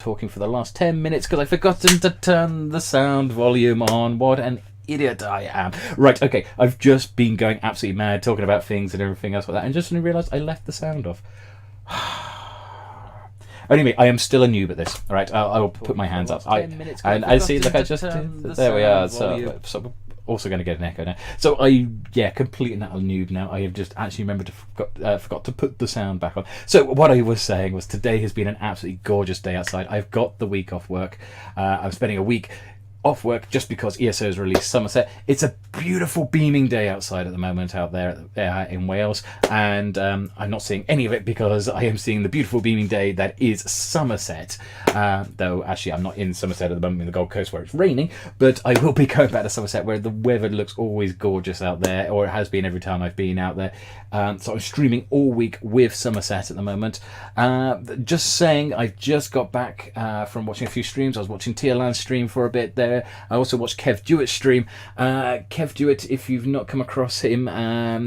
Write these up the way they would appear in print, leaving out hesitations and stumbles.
talking for the last 10 minutes because I've forgotten to turn the sound volume on. What an idiot I am. Right, okay, I've just been going absolutely mad talking about things and everything else like that, and just suddenly realised I left the sound off. Anyway, I am still a noob at this. All right, I will put my hands up. I see. Look, I just there we are. So also going to get an echo now. So complete and utter noob now. I have just actually remembered to forgot to put the sound back on. So what I was saying was today has been an absolutely gorgeous day outside. I've got the week off work. I'm spending a week off work just because ESO has released Summerset. It's a beautiful beaming day outside at the moment out there in Wales, and I'm not seeing any of it because I am seeing the beautiful beaming day that is Summerset. Though actually I'm not in Somerset at the moment in the Gold Coast where it's raining, but I will be going back to Somerset where the weather looks always gorgeous out there, or it has been every time I've been out there. So I'm streaming all week with Summerset at the moment. Just saying, I've just got back from watching a few streams. I was watching Tierland's stream for a bit there. I also watched Kev Dewitt's stream. Kev Dewitt, if you've not come across him,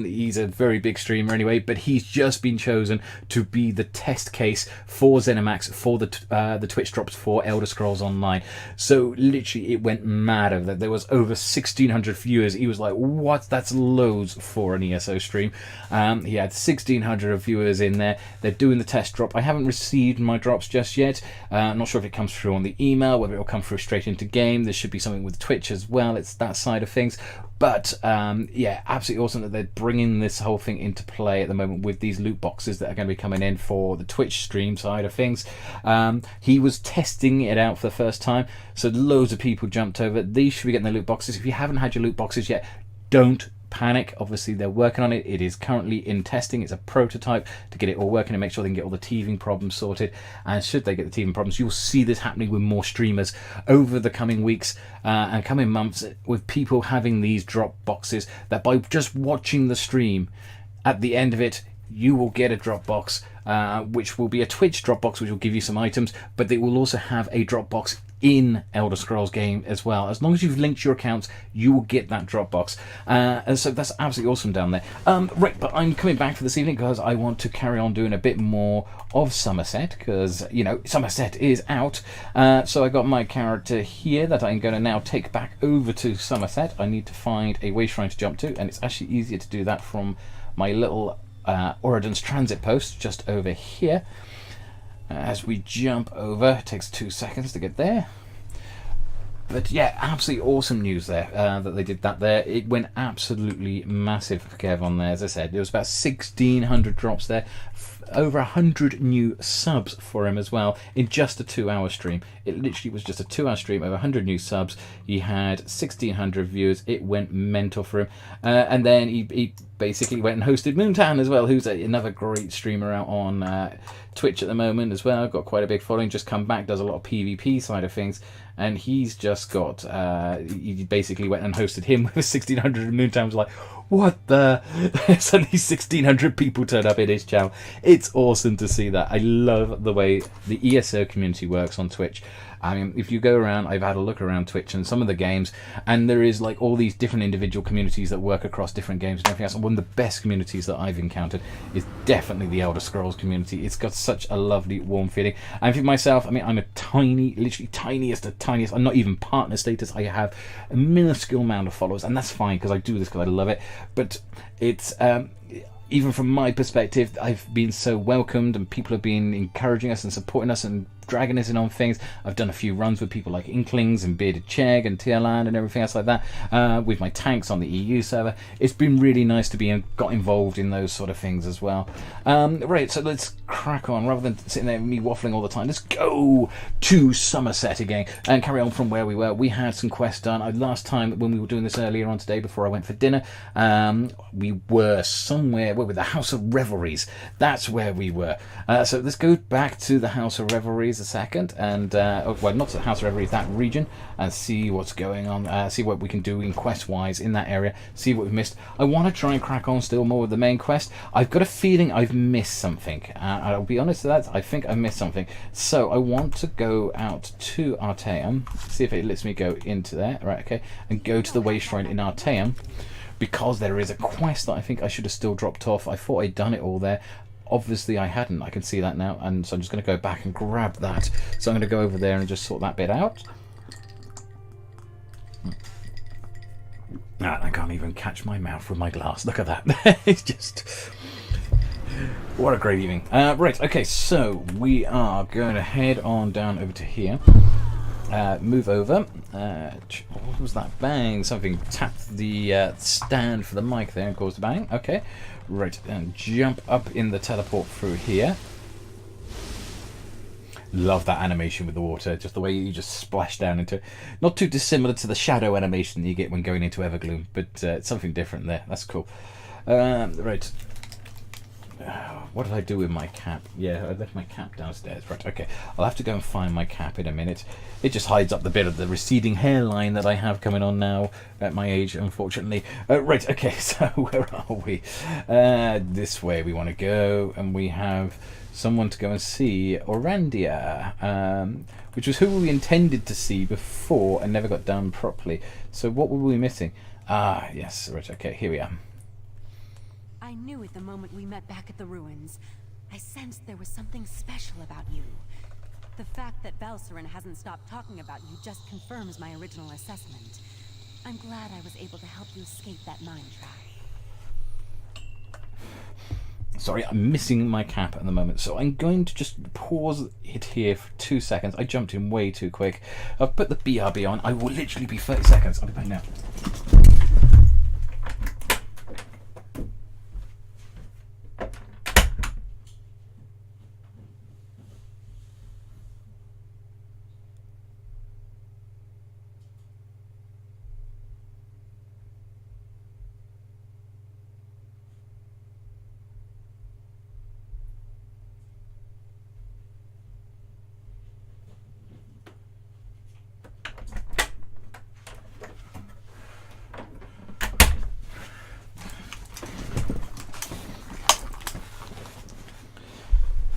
he's a very big streamer anyway, but he's just been chosen to be the test case for Zenimax for the Twitch drops for Elder Scrolls Online. So literally it went mad over that. There was over 1,600 viewers. He was like, what? That's loads for an ESO stream. He had 1,600 viewers in there. They're doing the test drop. I haven't received my drops just yet. I'm not sure if it comes through on the email, whether it'll come through straight into game. There should be something with Twitch as well. It's that side of things. But yeah, absolutely awesome that they're bringing this whole thing into play at the moment with these loot boxes that are going to be coming in for the Twitch stream side of things. He was testing it out for the first time, so loads of people jumped over. These should be getting the loot boxes. If you haven't had your loot boxes yet, don't panic. Obviously they're working on it. It is currently in testing. It's a prototype to get it all working and make sure they can get all the teething problems sorted, and should they get the teething problems, you'll see this happening with more streamers over the coming weeks and coming months, with people having these drop boxes that by just watching the stream, at the end of it you will get a drop box, which will be a Twitch drop box, which will give you some items, but they will also have a drop box in Elder Scrolls game as well. As long as you've linked your accounts, you will get that drop box, and so that's absolutely awesome down there. Right, but I'm coming back for this evening because I want to carry on doing a bit more of Summerset, because you know Summerset is out. So I got my character here that I'm going to now take back over to Summerset. I need to find a way shrine to jump to, and it's actually easier to do that from my little Oridan's transit post just over here. As we jump over, it takes 2 seconds to get there. But yeah, absolutely awesome news there that they did that there. It went absolutely massive for Kev on there. As I said, there was about 1,600 drops there. Over 100 new subs for him as well in just a 2-hour stream. It literally was just a 2-hour stream, over 100 new subs. He had 1,600 viewers. It went mental for him. And then he basically went and hosted Moontan as well, who's another great streamer out on Twitch at the moment as well. Got quite a big following, just come back, does a lot of PvP side of things, and he's just got he basically went and hosted him with 1,600, and Moontan was like, what the? Suddenly 1,600 people turned up in his channel. It's awesome to see that. I love the way the ESO community works on Twitch. I mean, if you go around, I've had a look around Twitch and some of the games, and there is like all these different individual communities that work across different games and everything else. And one of the best communities that I've encountered is definitely the Elder Scrolls community. It's got such a lovely, warm feeling. And for myself, I mean, I'm a tiny, literally tiniest. I'm not even partner status. I have a minuscule amount of followers, and that's fine because I do this because I love it. But it's even from my perspective, I've been so welcomed, and people have been encouraging us and supporting us and dragging us in on things. I've done a few runs with people like Inklings and Bearded Chegg and Tierland and everything else like that, with my tanks on the EU server. It's been really nice to be got involved in those sort of things as well. Right, so let's crack on. Rather than sitting there me waffling all the time, let's go to Summerset again and carry on from where we were. We had some quests done. Last time when we were doing this earlier on today before I went for dinner, we were somewhere, where were the House of Revelries. That's where we were. So let's go back to the House of Revelries a second, and well, not to the House of Revelries, that region, and see what's going on, see what we can do in quest wise in that area, see what we've missed. I want to try and crack on still more with the main quest. I've got a feeling I've missed something. I'll be honest with that, I think I missed something. So I want to go out to Artaeum, see if it lets me go into there, right, okay, and go to the way shrine in Artaeum, because there is a quest that I think I should have still dropped off. I thought I'd done it all there. obviously I hadn't. I can see that now, and so I'm just going to go back and grab that. So I'm going to go over there and just sort that bit out. I can't even catch my mouth with my glass. Look at that. It's just... What a great evening. Right, okay, so we are going to head on down over to here. Move over. What was that? Bang! Something tapped the stand for the mic there and caused a bang. Okay, right, and jump up in the teleport through here. Love that animation with the water, just the way you just splash down into it. Not too dissimilar to the shadow animation that you get when going into Evergloom, but it's something different there. That's cool. Right. What did I do with my cap? Yeah, I left my cap downstairs. Right, okay. I'll have to go and find my cap in a minute. It just hides up the bit of the receding hairline that I have coming on now at my age, unfortunately. Right, okay, so where are we? This way we want to go, and we have someone to go and see, Orandia, which was who we intended to see before and never got done properly. So what were we missing? Ah, yes, right, okay, here we are. I knew it the moment we met back at the ruins. I sensed there was something special about you. The fact that Valcerin hasn't stopped talking about you just confirms my original assessment. I'm glad I was able to help you escape that mine trap. Sorry, I'm missing my cap at the moment, so I'm going to just pause it here for 2 seconds. I jumped in way too quick. I've put the BRB on. I will literally be 30 seconds. I'll be back now.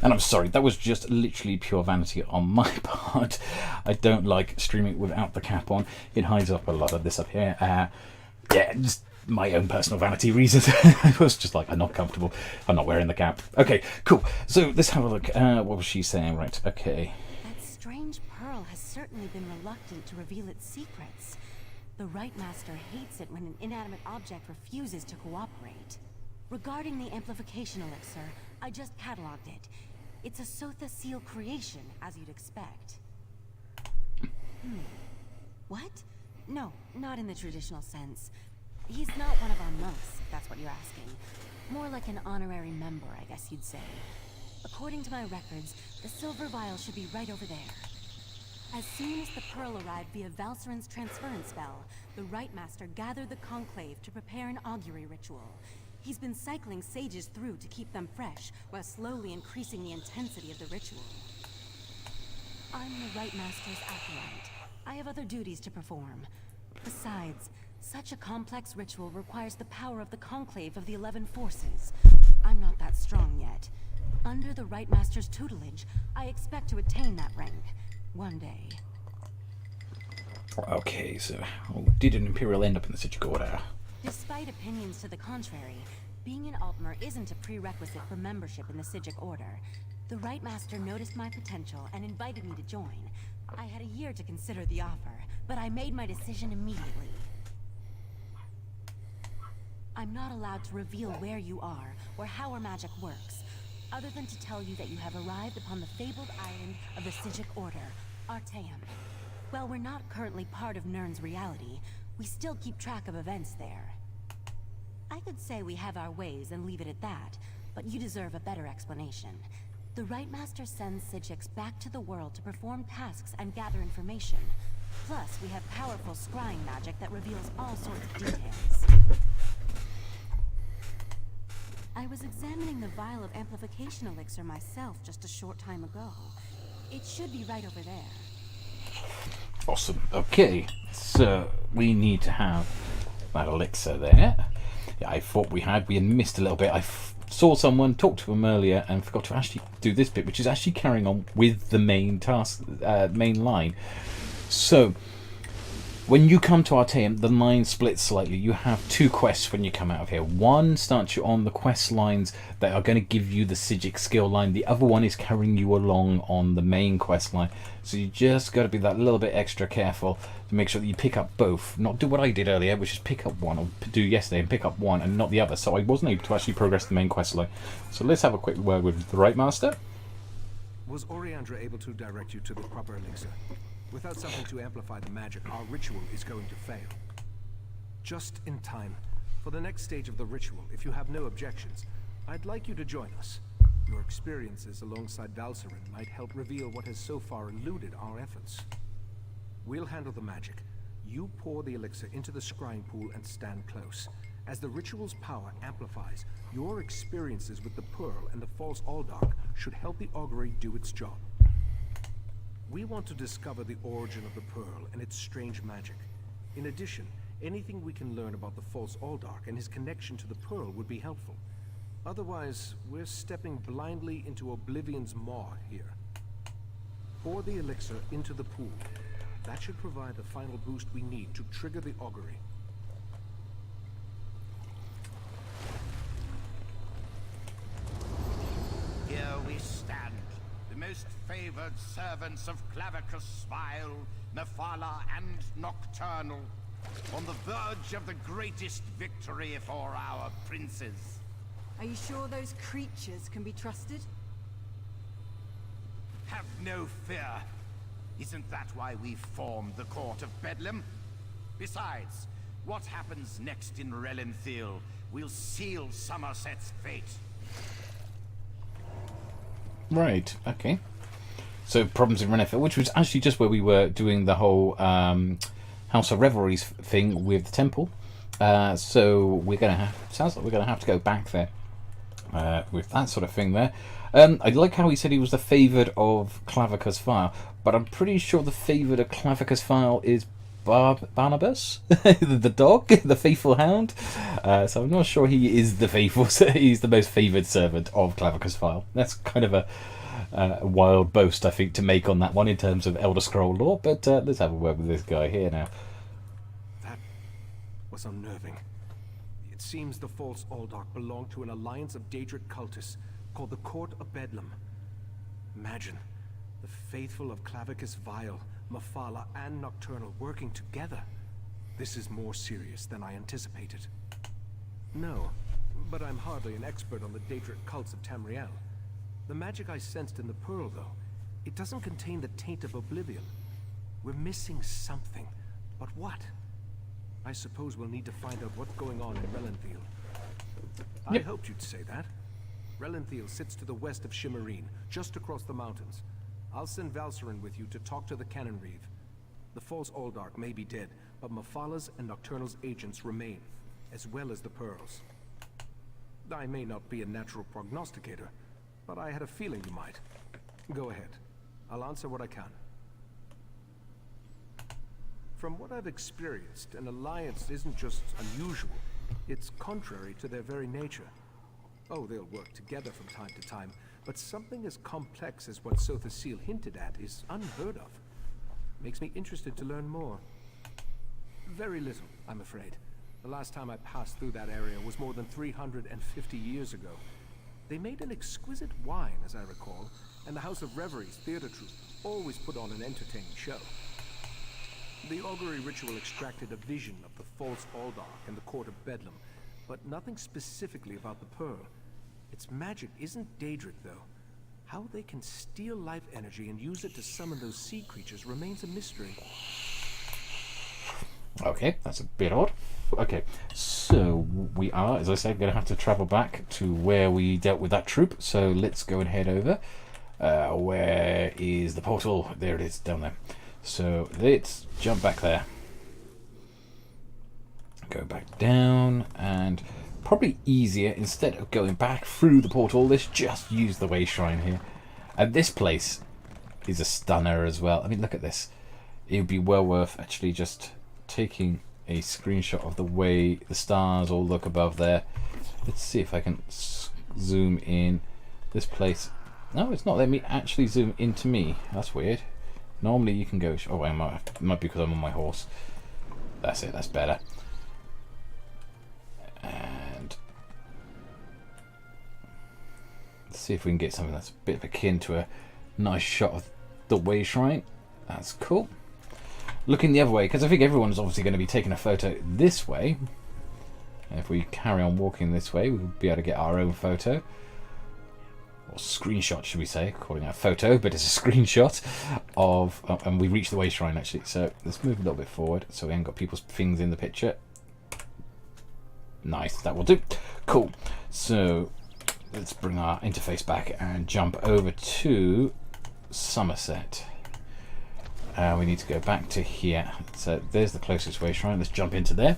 And I'm sorry, that was just literally pure vanity on my part. I don't like streaming without the cap on. It hides up a lot of this up here. Yeah, just my own personal vanity reasons. I was just like, I'm not comfortable. I'm not wearing the cap. Okay, cool. So let's have a look. What was she saying? Right, okay. That strange pearl has certainly been reluctant to reveal its secrets. The Right Master hates it when an inanimate object refuses to cooperate. Regarding the amplification elixir, I just cataloged it. It's a Sotha Seal creation, as you'd expect. What? No, not in the traditional sense. He's not one of our monks, if that's what you're asking. More like an honorary member, I guess you'd say. According to my records, the silver vial should be right over there. As soon as the pearl arrived via Valcerin's transference spell, the Right Master gathered the Conclave to prepare an augury ritual. He's been cycling sages through to keep them fresh, while slowly increasing the intensity of the ritual. I'm the Right Master's acolyte. I have other duties to perform. Besides, such a complex ritual requires the power of the Conclave of the 11 Forces. I'm not that strong yet. Under the Right Master's tutelage, I expect to attain that rank. One day. Okay, so did an Imperial end up in the Sigil Order? Despite opinions to the contrary, being an Altmer isn't a prerequisite for membership in the Sigil Order. The Right Master noticed my potential and invited me to join. I had a year to consider the offer, but I made my decision immediately. I'm not allowed to reveal where you are, or how our magic works, other than to tell you that you have arrived upon the fabled island of the Sigil Order, Artaeum. While we're not currently part of Nirn's reality, we still keep track of events there. I could say we have our ways and leave it at that, but you deserve a better explanation. The Right Master sends Sigix back to the world to perform tasks and gather information. Plus, we have powerful scrying magic that reveals all sorts of details. I was examining the vial of amplification elixir myself just a short time ago. It should be right over there. Awesome. Okay, so we need to have that elixir there. Yeah, I thought we had missed a little bit. I saw someone, talked to him earlier, and forgot to actually do this bit, which is actually carrying on with the main task, main line. So when you come to Artaeum, the line splits slightly. You have 2 quests when you come out of here. One starts you on the quest lines that are going to give you the Psijic skill line. The other one is carrying you along on the main quest line. So you just got to be that little bit extra careful to make sure that you pick up both. Not do what I did earlier, which is pick up one, or do yesterday and pick up one and not the other. So I wasn't able to actually progress the main quest line. So let's have a quick word with the Right Master. Was Oriandra able to direct you to the proper elixir? Without something to amplify the magic, our ritual is going to fail. Just in time. For the next stage of the ritual, if you have no objections, I'd like you to join us. Your experiences alongside Valsarin might help reveal what has so far eluded our efforts. We'll handle the magic. You pour the elixir into the scrying pool and stand close. As the ritual's power amplifies, your experiences with the Pearl and the False Aldark should help the augury do its job. We want to discover the origin of the Pearl and its strange magic. In addition, anything we can learn about the False Aldark and his connection to the Pearl would be helpful. Otherwise, we're stepping blindly into Oblivion's maw here. Pour the elixir into the pool. That should provide the final boost we need to trigger the augury. Here we stand, the most favored servants of Clavicus Smile, Mephala, and Nocturnal, on the verge of the greatest victory for our princes. Are you sure those creatures can be trusted? Have no fear. Isn't that why we formed the Court of Bedlam? Besides, what happens next in Relenthil will seal Summerset's fate. Right, okay. So problems in Relenthil, which was actually just where we were doing the whole House of Revelries thing with the temple. So we're gonna have, sounds like we're gonna have to go back there with that sort of thing there. I like how he said he was the favoured of Clavicus File, but I'm pretty sure the favoured of Clavicus File is Barnabas, the dog, the faithful hound. So I'm not sure he is the faithful. He's the most favoured servant of Clavicus File. That's kind of a wild boast, I think, to make on that one in terms of Elder Scroll lore. But let's have a word with this guy here now. That was unnerving. It seems the False Aldark belonged to an alliance of Daedric cultists called the Court of Bedlam. Imagine the faithful of Clavicus Vile, Mephala, and Nocturnal working together. This is more serious than I anticipated. No, but I'm hardly an expert on the Daedric cults of Tamriel. The magic I sensed in the Pearl, though, it doesn't contain the taint of Oblivion. We're missing something, but what? I suppose we'll need to find out what's going on in Relenthil. I hoped you'd say that. Relenthil sits to the west of Shimmerine, just across the mountains. I'll send Valsarin with you to talk to the Cannon Reeve. The False Aldark may be dead, but Mephala's and Nocturnal's agents remain, as well as the Pearls. I may not be a natural prognosticator, but I had a feeling you might. Go ahead. I'll answer what I can. From what I've experienced, an alliance isn't just unusual, it's contrary to their very nature. Oh, they'll work together from time to time, but something as complex as what Sotha Seal hinted at is unheard of. Makes me interested to learn more. Very little, I'm afraid. The last time I passed through that area was more than 350 years ago. They made an exquisite wine, as I recall, and the House of Reveries theater troupe always put on an entertaining show. The augury ritual extracted a vision of the False Aldark and the Court of Bedlam, but nothing specifically about the Pearl. Its magic isn't Daedric, though. How they can steal life energy and use it to summon those sea creatures remains a mystery. Okay, that's a bit odd. Okay, so we are, as I said, going to have to travel back to where we dealt with that troop. So let's go and head over. Where is the portal? There it is, down there. So let's jump back there. Go back down, and probably easier, instead of going back through the portal, let's just use the way shrine here. And this place is a stunner as well. I mean, look at this. It would be well worth actually just taking a screenshot of the way the stars all look above there. Let's see if I can zoom in. This place, no, it's not letting me actually zoom into me. That's weird. Normally you can go, oh, it might be because I'm on my horse. That's it, that's better. And let's see if we can get something that's a bit akin to a nice shot of the way shrine. That's cool. Looking the other way, because I think everyone's obviously going to be taking a photo this way. And if we carry on walking this way, we'll be able to get our own photo. Or screenshot, should we say, calling it a photo, but it's a screenshot of, and we reached the way shrine actually, so let's move a little bit forward so we haven't got people's things in the picture. Nice, that will do. Cool. So let's bring our interface back and jump over to Summerset. We need to go back to here. So there's the closest way shrine. Let's jump into there.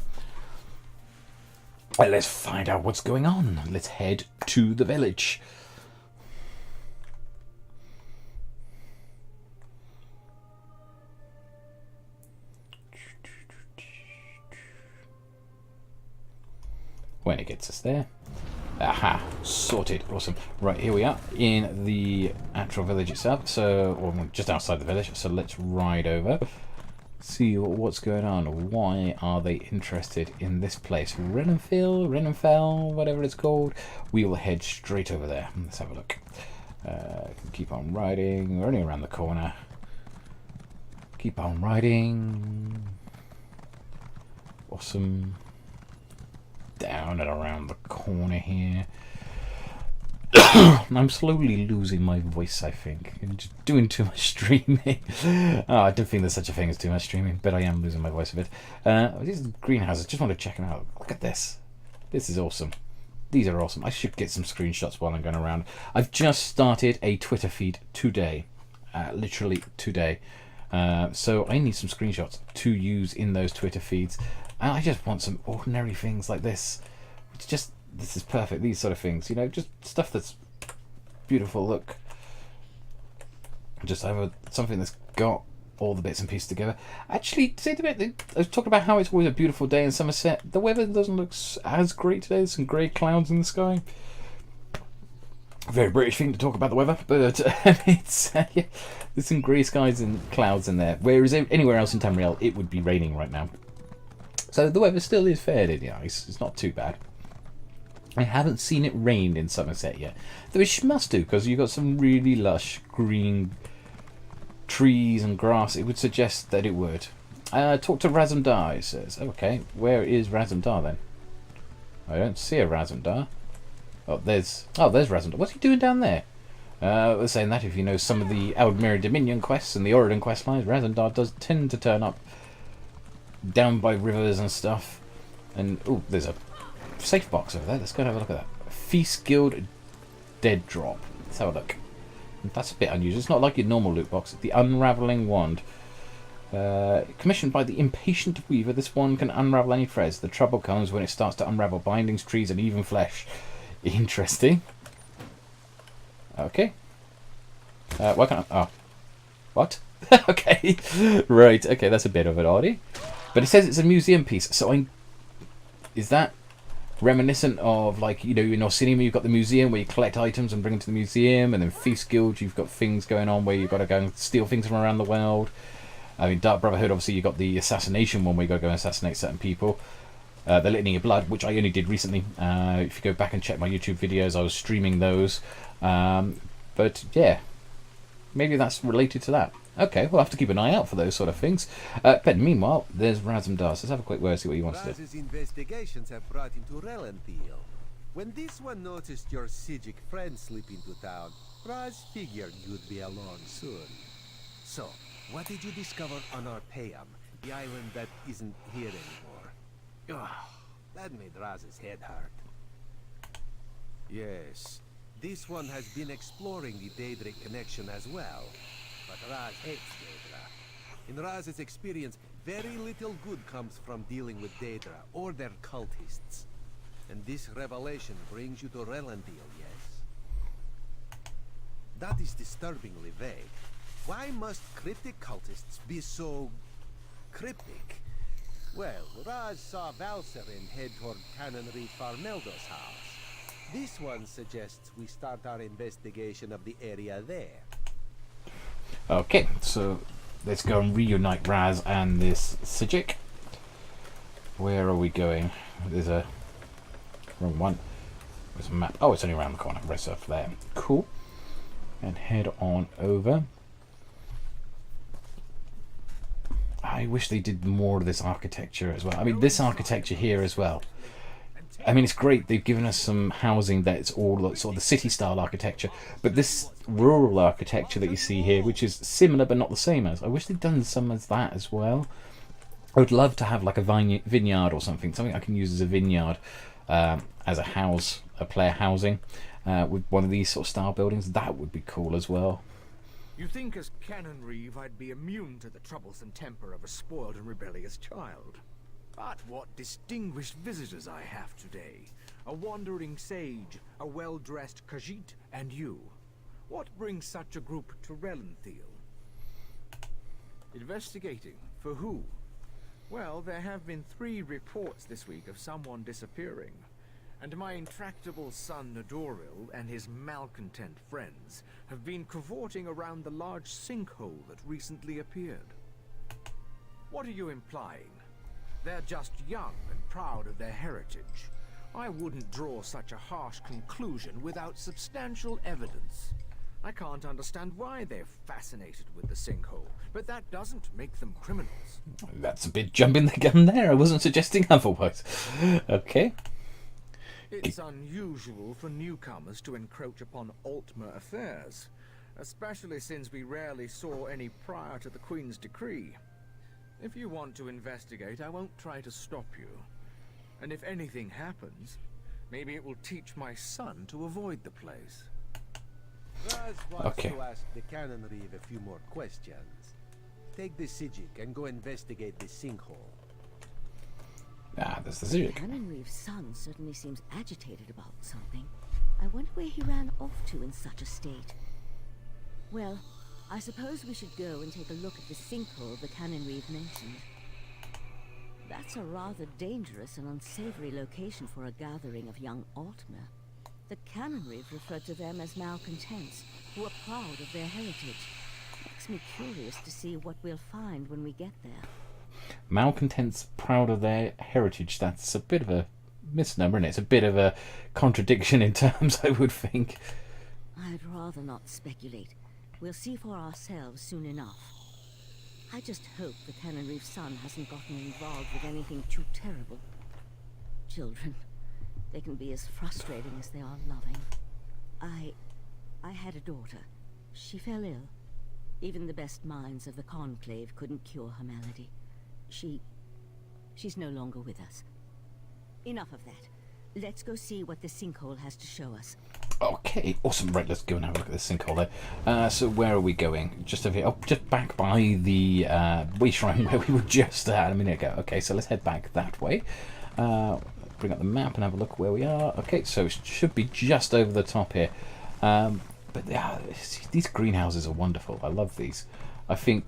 And let's find out what's going on. Let's head to the village. When it gets us there. Aha, sorted, awesome. Right, here we are in the actual village itself, so, or just outside the village, so let's ride over, see what's going on. Why are they interested in this place? Renenfell, whatever it's called. We will head straight over there. Let's have a look. Keep on riding, we're only around the corner. Keep on riding. Awesome. Down and around the corner here. I'm slowly losing my voice, I think. I'm just doing too much streaming. Oh, I don't think there's such a thing as too much streaming, but I am losing my voice a bit. These greenhouses, just want to check them out. Look at this. This is awesome. These are awesome. I should get some screenshots while I'm going around. I've just started a Twitter feed today. Literally today. So I need some screenshots to use in those Twitter feeds. I just want some ordinary things like this. It's just, this is perfect. These sort of things, you know, just stuff that's beautiful. Look, just have something that's got all the bits and pieces together. Actually, see the bit I was talking about how it's always a beautiful day in Summerset. The weather doesn't look as great today. There's some grey clouds in the sky. A very British thing to talk about the weather, but it's yeah, there's some grey skies and clouds in there. Whereas anywhere else in Tamriel, it would be raining right now. So the weather still is fairly nice. It's not too bad. I haven't seen it rain in Summerset yet, though it must do, because you've got some really lush green trees and grass. It would suggest that it would. Talk to Razumdar, it says. Okay, where is Razumdar then? I don't see a Razumdar. Oh, there's Razumdar. What's he doing down there? I was saying that if you know some of the Eldmeri Dominion quests and the Oregon quest lines, Razumdar does tend to turn up down by rivers and stuff. And oh, there's a safe box over there. Let's go and have a look at that. Feast Guild Dead Drop. Let's have a look. That's a bit unusual. It's not like your normal loot box. The Unraveling Wand. Commissioned by the Impatient Weaver, this wand can unravel any threads. The trouble comes when it starts to unravel bindings, trees, and even flesh. Interesting. Okay. Why can't I? Oh. What? Okay. Right. Okay, that's a bit of an oddity. But it says it's a museum piece, so is that reminiscent of, like, you know, in Orsinium you've got the museum where you collect items and bring them to the museum, and then Feast Guild you've got things going on where you've got to go and steal things from around the world. I mean, Dark Brotherhood, obviously you've got the assassination one where you've got to go and assassinate certain people. The Litany of Blood, which I only did recently. If you go back and check my YouTube videos, I was streaming those. But yeah, maybe that's related to that. Okay, we'll have to keep an eye out for those sort of things. But meanwhile, there's Razumdar. Let's have a quick word, see what he wants to do. Raz's investigations have brought him to Relenthal. When this one noticed your Sijic friend slip into town, Raz figured you'd be along soon. So, what did you discover on Arpeum, the island that isn't here anymore? Ugh, that made Raz's head hurt. Yes, this one has been exploring the Daedric connection as well. But Raz hates Daedra. In Raz's experience, very little good comes from dealing with Daedra or their cultists. And this revelation brings you to Relenthal, yes? That is disturbingly vague. Why must cryptic cultists be so cryptic? Well, Raz saw Valserin head toward Canon Reed Farmeldo's house. This one suggests we start our investigation of the area there. Okay, so let's go and reunite Raz and this Sijic. Where are we going? There's a wrong one. There's a map. Oh, it's only around the corner. Right off there. Cool. And head on over. I wish they did more of this architecture as well. I mean, this architecture here as well. I mean, it's great. They've given us some housing that's all sort of the city-style architecture. But this rural architecture that you see here, which is similar but not the same as, I wish they'd done some as that as well. I would love to have like a vineyard or something I can use as a vineyard, as a house, a player housing, with one of these sort of style buildings. That would be cool as well. You think as Canon Reeve I'd be immune to the troublesome temper of a spoiled and rebellious child. But what distinguished visitors I have today. A wandering sage, a well-dressed Khajiit, and you. What brings such a group to Relenthal? Investigating. For who? Well, there have been 3 reports this week of someone disappearing. And my intractable son Nadoril and his malcontent friends have been cavorting around the large sinkhole that recently appeared. What are you implying? They're just young and proud of their heritage. I wouldn't draw such a harsh conclusion without substantial evidence. I can't understand why they're fascinated with the sinkhole, but that doesn't make them criminals. That's a bit jumping the gun there. I wasn't suggesting otherwise. Okay. It's unusual for newcomers to encroach upon Altmer affairs, especially since we rarely saw any prior to the Queen's decree. If you want to investigate, I won't try to stop you. And if anything happens, maybe it will teach my son to avoid the place. Raz wants Okay. to ask the Canon Reeve a few more questions. Take the Sijik and go investigate the sinkhole. Ah, there's the Zurich. Canon Reeve's son certainly seems agitated about something. I wonder where he ran off to in such a state. Well, I suppose we should go and take a look at the sinkhole the Canon Reeve mentioned. That's a rather dangerous and unsavory location for a gathering of young Altmer. The Canon Reeve referred to them as malcontents, who are proud of their heritage. Makes me curious to see what we'll find when we get there. Malcontents proud of their heritage. That's a bit of a misnomer, isn't it? It's a bit of a contradiction in terms, I would think. I'd rather not speculate. We'll see for ourselves soon enough. I just hope the Canon Reeve's son hasn't gotten involved with anything too terrible. Children, they can be as frustrating as they are loving. I had a daughter. She fell ill. Even the best minds of the Conclave couldn't cure her malady. She's no longer with us. Enough of that. Let's go see what the sinkhole has to show us. Okay, awesome. Right, let's go and have a look at this sinkhole there. So where are we going? Just over here. Oh, just back by the way shrine where we were just at a minute ago. Okay, so let's head back that way. Bring up the map and have a look where we are. Okay, so it should be just over the top here. But yeah, these greenhouses are wonderful. I love these. I think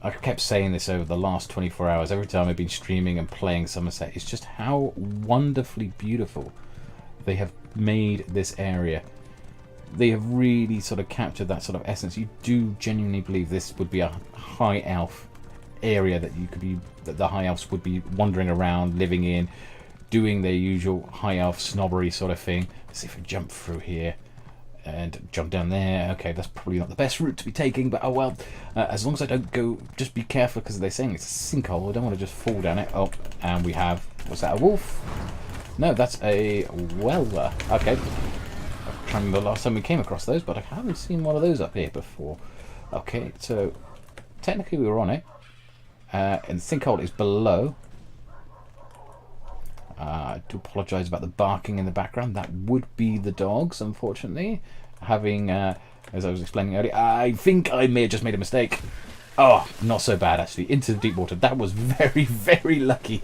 I kept saying this over the last 24 hours. Every time I've been streaming and playing Summerset, it's just how wonderfully beautiful they have made this area. They have really sort of captured that sort of essence. You do genuinely believe this would be a high elf area that the high elves would be wandering around, living in, doing their usual high elf snobbery sort of thing. Let's see if we jump through here and jump down there. Okay, that's probably not the best route to be taking, but oh well. As long as I don't go, just be careful, because they're saying it's a sinkhole. I don't want to just fall down it. Oh, and we have, was that a wolf? No, that's a weller. Okay. I'm trying to remember the last time we came across those, but I haven't seen one of those up here before. Okay, so technically we were on it. And the sinkhole is below. I do apologise about the barking in the background. That would be the dogs, unfortunately. Having, as I was explaining earlier, I think I may have just made a mistake. Oh, not so bad, actually. Into the deep water. That was very, very lucky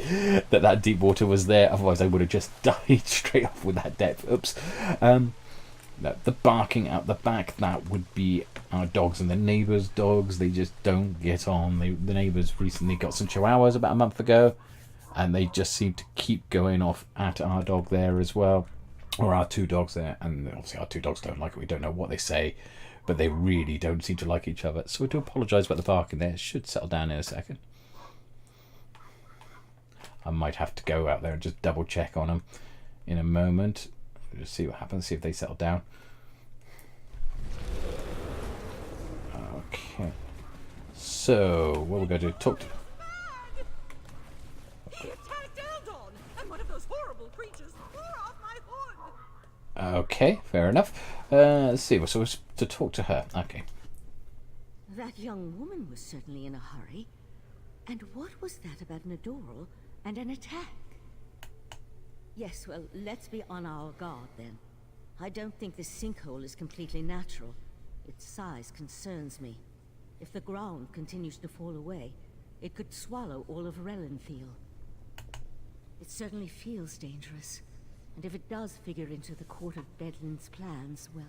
that deep water was there. Otherwise, I would have just died straight off with that depth. Oops. The barking out the back, that would be our dogs and the neighbours' dogs. They just don't get on. The neighbours recently got some chihuahuas about a month ago, and they just seem to keep going off at our dog there as well, or our 2 dogs there. And obviously our 2 dogs don't like it. We don't know what they say, but they really don't seem to like each other. So I do apologise about the barking there. It should settle down in a second. I might have to go out there and just double check on them in a moment. Just see what happens, see if they settle down. Okay. So, what we're going to do, talk to... He attacked Eldon, and one of those horrible creatures tore off my hood. Okay, fair enough. Let's see, so we're to talk to her. Okay. That young woman was certainly in a hurry. And what was that about Nadoral and an attack? Yes, well, let's be on our guard then. I don't think this sinkhole is completely natural. Its size concerns me. If the ground continues to fall away, it could swallow all of Relenthal. It certainly feels dangerous. And if it does figure into the Court of Bedlam's plans, well,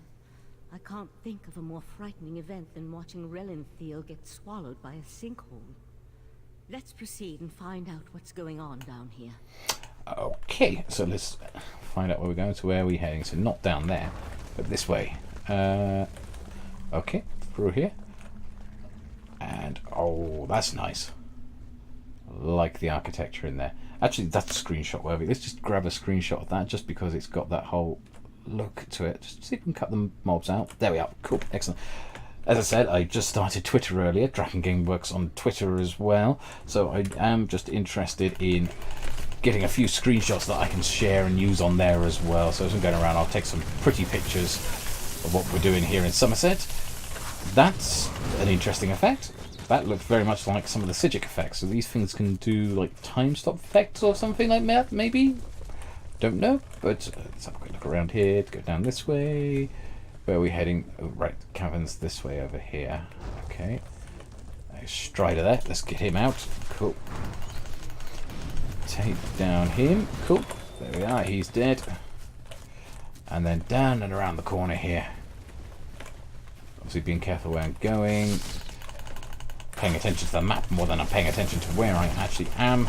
I can't think of a more frightening event than watching Relenthal get swallowed by a sinkhole. Let's proceed and find out what's going on down here. Okay, so let's find out where we're going. So where are we heading? So not down there, but this way. Okay, through here. And, oh, that's nice. I like the architecture in there. Actually, that's screenshot worthy. Let's just grab a screenshot of that just because it's got that whole look to it. Just see if we can cut the mobs out. There we are. Cool. Excellent. As I said, I just started Twitter earlier. Draken-Game-Werks on Twitter as well. So I am just interested in getting a few screenshots that I can share and use on there as well. So as I'm going around, I'll take some pretty pictures of what we're doing here in Summerset. That's an interesting effect. That looks very much like some of the Sigic effects. So these things can do like time stop effects or something like that, maybe? Don't know, but let's have a quick look around here to go down this way. Where are we heading? Oh, right, Caverns this way over here. Okay. Nice Strider there. Let's get him out. Cool. Take down him. Cool. There we are. He's dead. And then down and around the corner here. Obviously being careful where I'm going. Paying attention to the map more than I'm paying attention to where I actually am.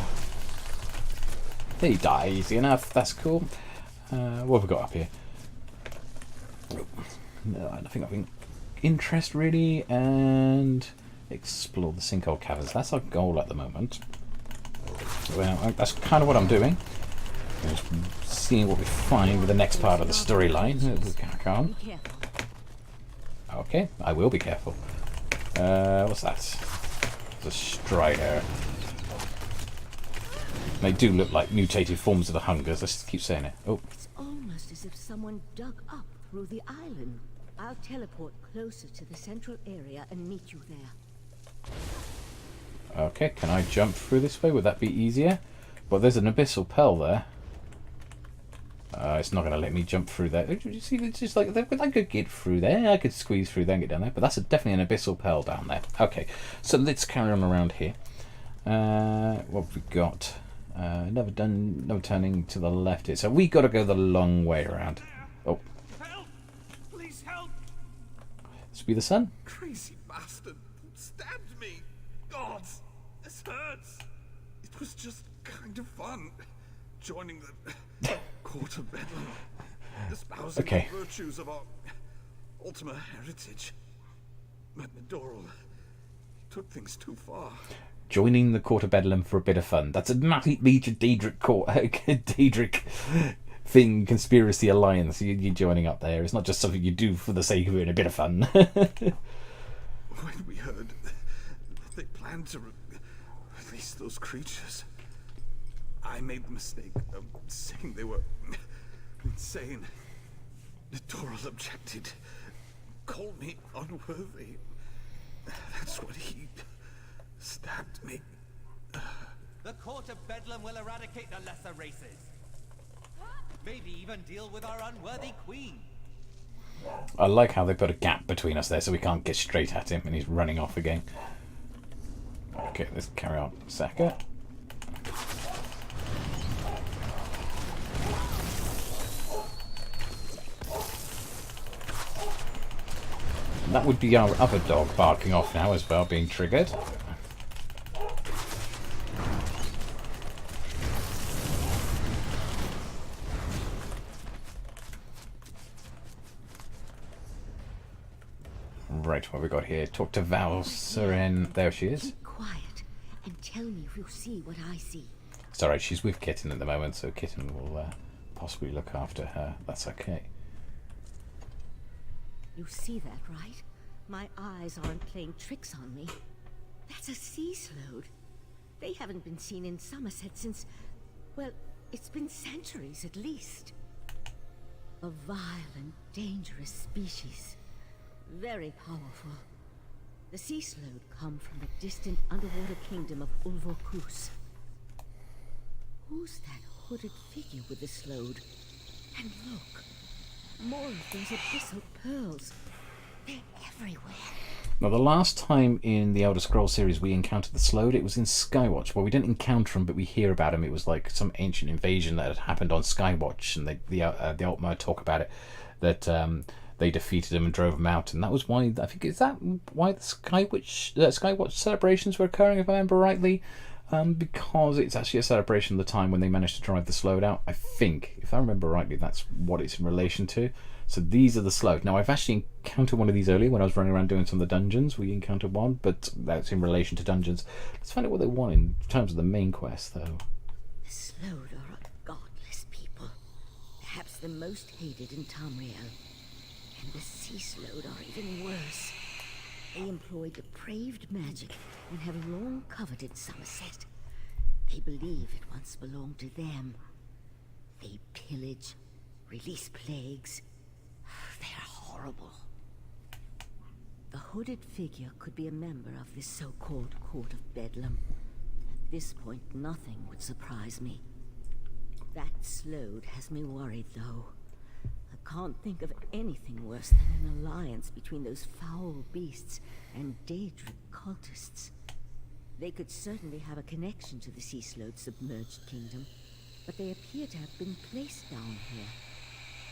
He died easy enough. That's cool. What have we got up here? No, nothing of interest really. And explore the sinkhole caverns. That's our goal at the moment. Well, that's kind of what I'm doing. Just seeing what we find with the next part of the storyline. Okay, I will be careful. What's that? The Strider. They do look like mutated forms of the Hungers. Let's keep saying it. Oh. It's almost as if someone dug up through the island. I'll teleport closer to the central area and meet you there. Okay, can I jump through this way? Would that be easier? Well, there's an abyssal pearl there. It's not going to let me jump through there. You see, it's just like I could get through there. I could squeeze through there and get down there. But that's definitely an abyssal pearl down there. Okay, so let's carry on around here. What have we got? Never turning to the left here. So we got to go the long way around. Oh. Help! Please help! This be the sun? Crazy bastard stabbed me. God, this hurts. It was just kind of fun. Joining the Court of Bedlam. Espousing the virtues of our Ultima heritage. But Nadoral took things too far. Joining the Court of Bedlam for a bit of fun. That's a major Daedric thing, conspiracy alliance. You're joining up there. It's not just something you do for the sake of it, a bit of fun. When we heard they planned to release those creatures, I made the mistake of saying they were insane. Nadoral objected, called me unworthy. That's what he stabbed me. The Court of Bedlam will eradicate the lesser races. Maybe even deal with our unworthy queen. I like how they put a gap between us there so we can't get straight at him and he's running off again. Okay, let's carry on. Saka. That would be our other dog barking off now as well, being triggered. Right, what have we got here? Talk to Val Seren. There she is. Keep quiet and tell me if you see what I see. It's alright, she's with Kitten at the moment, so Kitten will possibly look after her. That's okay. You see that, right? My eyes aren't playing tricks on me. That's a sea slode. They haven't been seen in Summerset since, well, it's been centuries at least. A vile and dangerous species. Very powerful. The sea slode come from the distant underwater kingdom of Ulvokus. Who's that hooded figure with the slode? And look, more of those abyssal pearls. They're everywhere. Now, the last time in the Elder Scrolls series we encountered the Slode, it was in Skywatch. Well, we didn't encounter him, but we hear about him. It was like some ancient invasion that had happened on Skywatch, and the Altmer talk about it, that they defeated him and drove him out, and that was why, I think, is that why the Skywatch celebrations were occurring, if I remember rightly? Because it's actually a celebration of the time when they managed to drive the Slode out. I think, if I remember rightly, that's what it's in relation to. So these are the Slode. Now, I've actually encountered one of these earlier when I was running around doing some of the dungeons. We encountered one, but that's in relation to dungeons. Let's find out what they want in terms of the main quest, though. The Slode are a godless people. Perhaps the most hated in Tamriel. And the Sea Slode are even worse. They employ depraved magic and have long coveted Summerset. They believe it once belonged to them. They pillage, release plagues. They're horrible. The hooded figure could be a member of this so-called Court of Bedlam. At this point, nothing would surprise me. That Slode has me worried, though. I can't think of anything worse than an alliance between those foul beasts and Daedric cultists. They could certainly have a connection to the Sea Slode's submerged kingdom, but they appear to have been placed down here.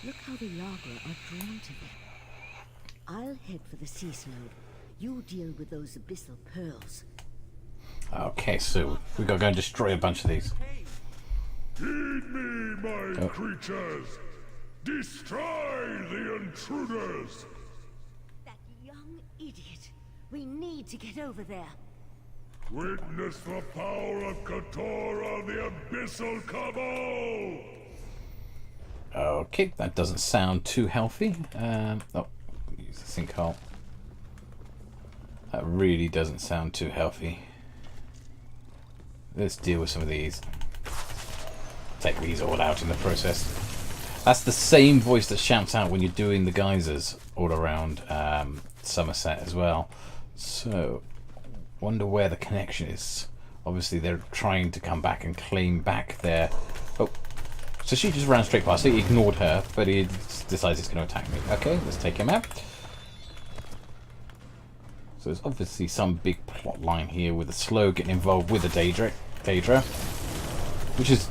Look how the Yagra are drawn to them. I'll head for the Sea Slode. You deal with those abyssal pearls. Okay, so we've got to go and destroy a bunch of these. Heed me, my creatures! Destroy the intruders! That young idiot. We need to get over there. Witness the power of Katora, the Abyssal Cabal! Okay, that doesn't sound too healthy. Oh, use the sinkhole. That really doesn't sound too healthy. Let's deal with some of these. Take these all out in the process. That's the same voice that shouts out when you're doing the geysers all around Summerset as well. So, wonder where the connection is. Obviously, they're trying to come back and claim back their... Oh, so she just ran straight past. He ignored her, but he decides he's going to attack me. Okay, let's take him out. So there's obviously some big plot line here with the Slow getting involved with the Daedra. Which is,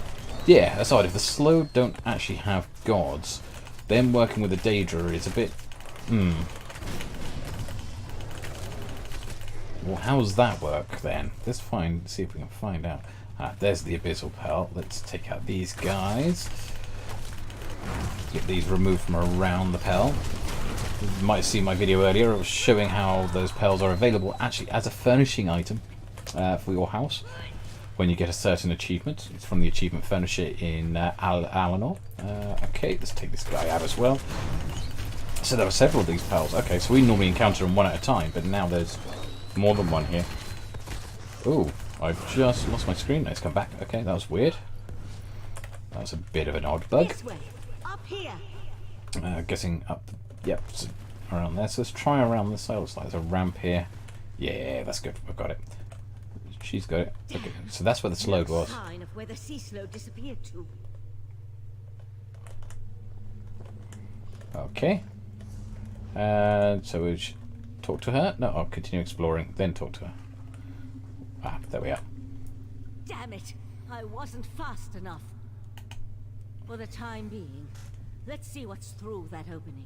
yeah, aside, if the Slow don't actually have gods, them working with the Daedra is a bit... Well, how does that work then? Let's see if we can find out. There's the Abyssal Pearl. Let's take out these guys. Get these removed from around the Pearl. You might have seen my video earlier. I was showing how those pearls are available actually as a furnishing item for your house when you get a certain achievement. It's from the achievement furnisher in Alanor. Okay, let's take this guy out as well. So there are several of these pearls. Okay, so we normally encounter them one at a time, but now there's more than one here. Ooh, I've just lost my screen. Let's come back. Okay, that was weird. That was a bit of an odd bug. This way. Up here. Getting up. Yep, so around there. So let's try around this side. Looks like there's a ramp here. Yeah, that's good. We've got it. She's got it. Okay, so that's where the Slode was. Sign of where the Sea Slode disappeared to. Okay. So we should talk to her. No, I'll continue exploring, then talk to her. Ah, there we are. Damn it! I wasn't fast enough. For the time being, let's see what's through that opening.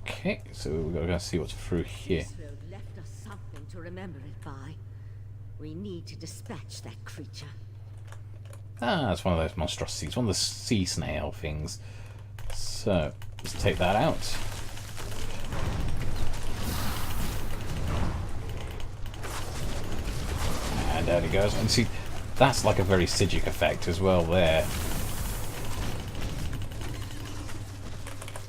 Okay, so we've got to go see what's through here. Sea Slode left us something to remember it by. We need to dispatch that creature. Ah, it's one of those monstrosities, one of the sea snail things. So, let's take that out. And there he goes. And see, that's like a very Sigic effect as well there.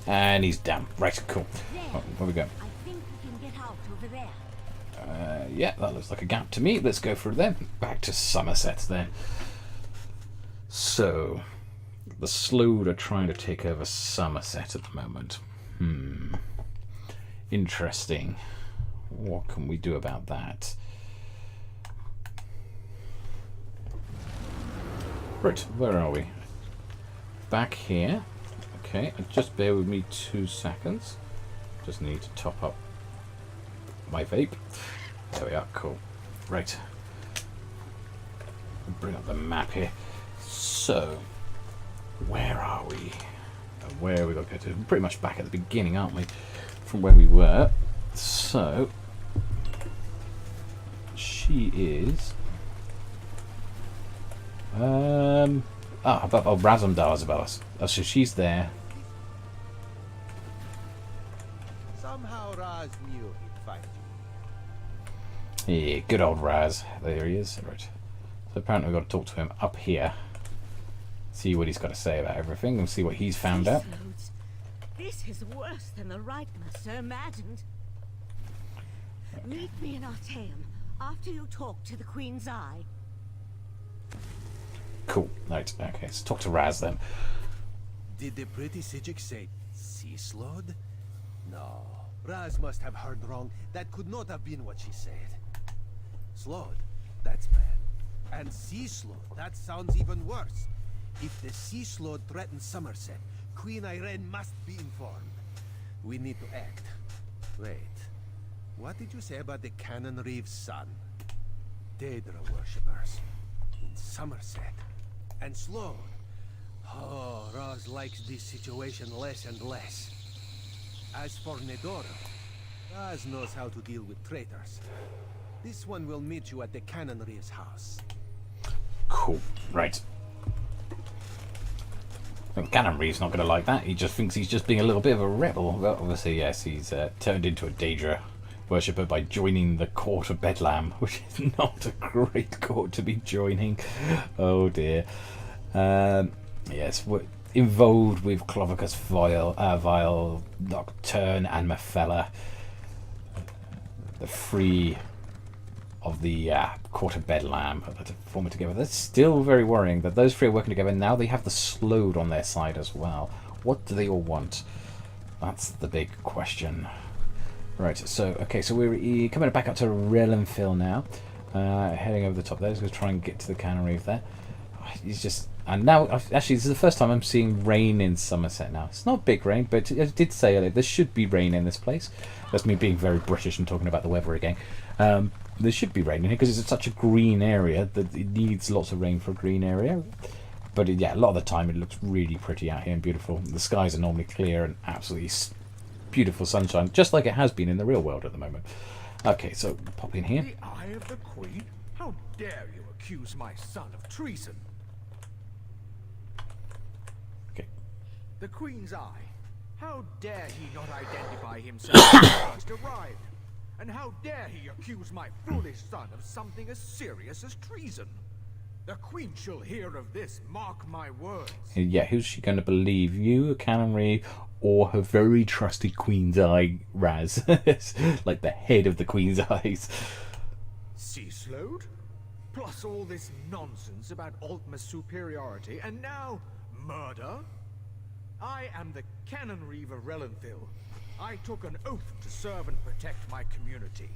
And he's down. Right, cool. Oh, where we go? I think we can get out over there. Yeah, that looks like a gap to me. Let's go through them. Back to Summerset then. So, the Slood are trying to take over Summerset at the moment. Interesting. What can we do about that? Right, where are we? Back here. Okay, just bear with me 2 seconds. Just need to top up my vape. There we are, cool. Right. Bring up the map here. So, where are we? Where are we going to go to? Pretty much back at the beginning, aren't we? From where we were. So, she is... Razumdar above us. Oh, so she's there. Somehow Raz knew he'd find you. Yeah, good old Raz. There he is. Right. So apparently we've got to talk to him up here. See what he's got to say about everything and see what he's found out. This is worse than the Right Master imagined. Meet me in Artaeum after you talk to the Queen's Eye. Cool. Right. Okay. Let's talk to Raz then. Did the pretty Sigic say sea slod? No. Raz must have heard wrong. That could not have been what she said. Slod? That's bad. And sea slod? That sounds even worse. If the sea slod threatens Summerset, Queen Irene must be informed. We need to act. Wait. What did you say about the Cannon Reeve's son? Daedra worshippers. In Summerset. And Slod. Oh, Raz likes this situation less and less. As for Nedora, Raz knows how to deal with traitors. This one will meet you at the Cannon Reeve's house. Cool. Right. Cannon Reeve's not going to like that. He just thinks he's just being a little bit of a rebel. Well, obviously, yes, he's turned into a Daedra worshipper by joining the Court of Bedlam, which is not a great court to be joining. Oh dear. Yes, we're involved with Clovicus Vile, Nocturne, and Mephala. The three of the Court of Bedlam that are forming together. That's still very worrying that those three are working together. Now they have the Sload on their side as well. What do they all want? That's the big question. Right, so, okay, so we're coming back up to Relenfil now. Heading over the top there. Just going to try and get to the Cannon Reeve there. He's just... And now, actually, this is the first time I'm seeing rain in Summerset now. It's not big rain, but I did say earlier, there should be rain in this place. That's me being very British and talking about the weather again. There should be rain in here because it's such a green area that it needs lots of rain for a green area. But yeah, a lot of the time it looks really pretty out here and beautiful. The skies are normally clear and absolutely beautiful sunshine, just like it has been in the real world at the moment. Okay, so pop in here. The Eye of the Queen? How dare you accuse my son of treason? Okay. The Queen's Eye? How dare he not identify himself when he first arrived? And how dare he accuse my foolish son of something as serious as treason? The Queen shall hear of this, mark my words. Yeah, who's she going to believe? You, Cannon Reeve, or her very trusted Queen's Eye, Raz? Like the head of the Queen's Eyes. Sea Slode? Plus all this nonsense about Altma's superiority, and now murder? I am the Cannon Reeve of Relenfil. I took an oath to serve and protect my community.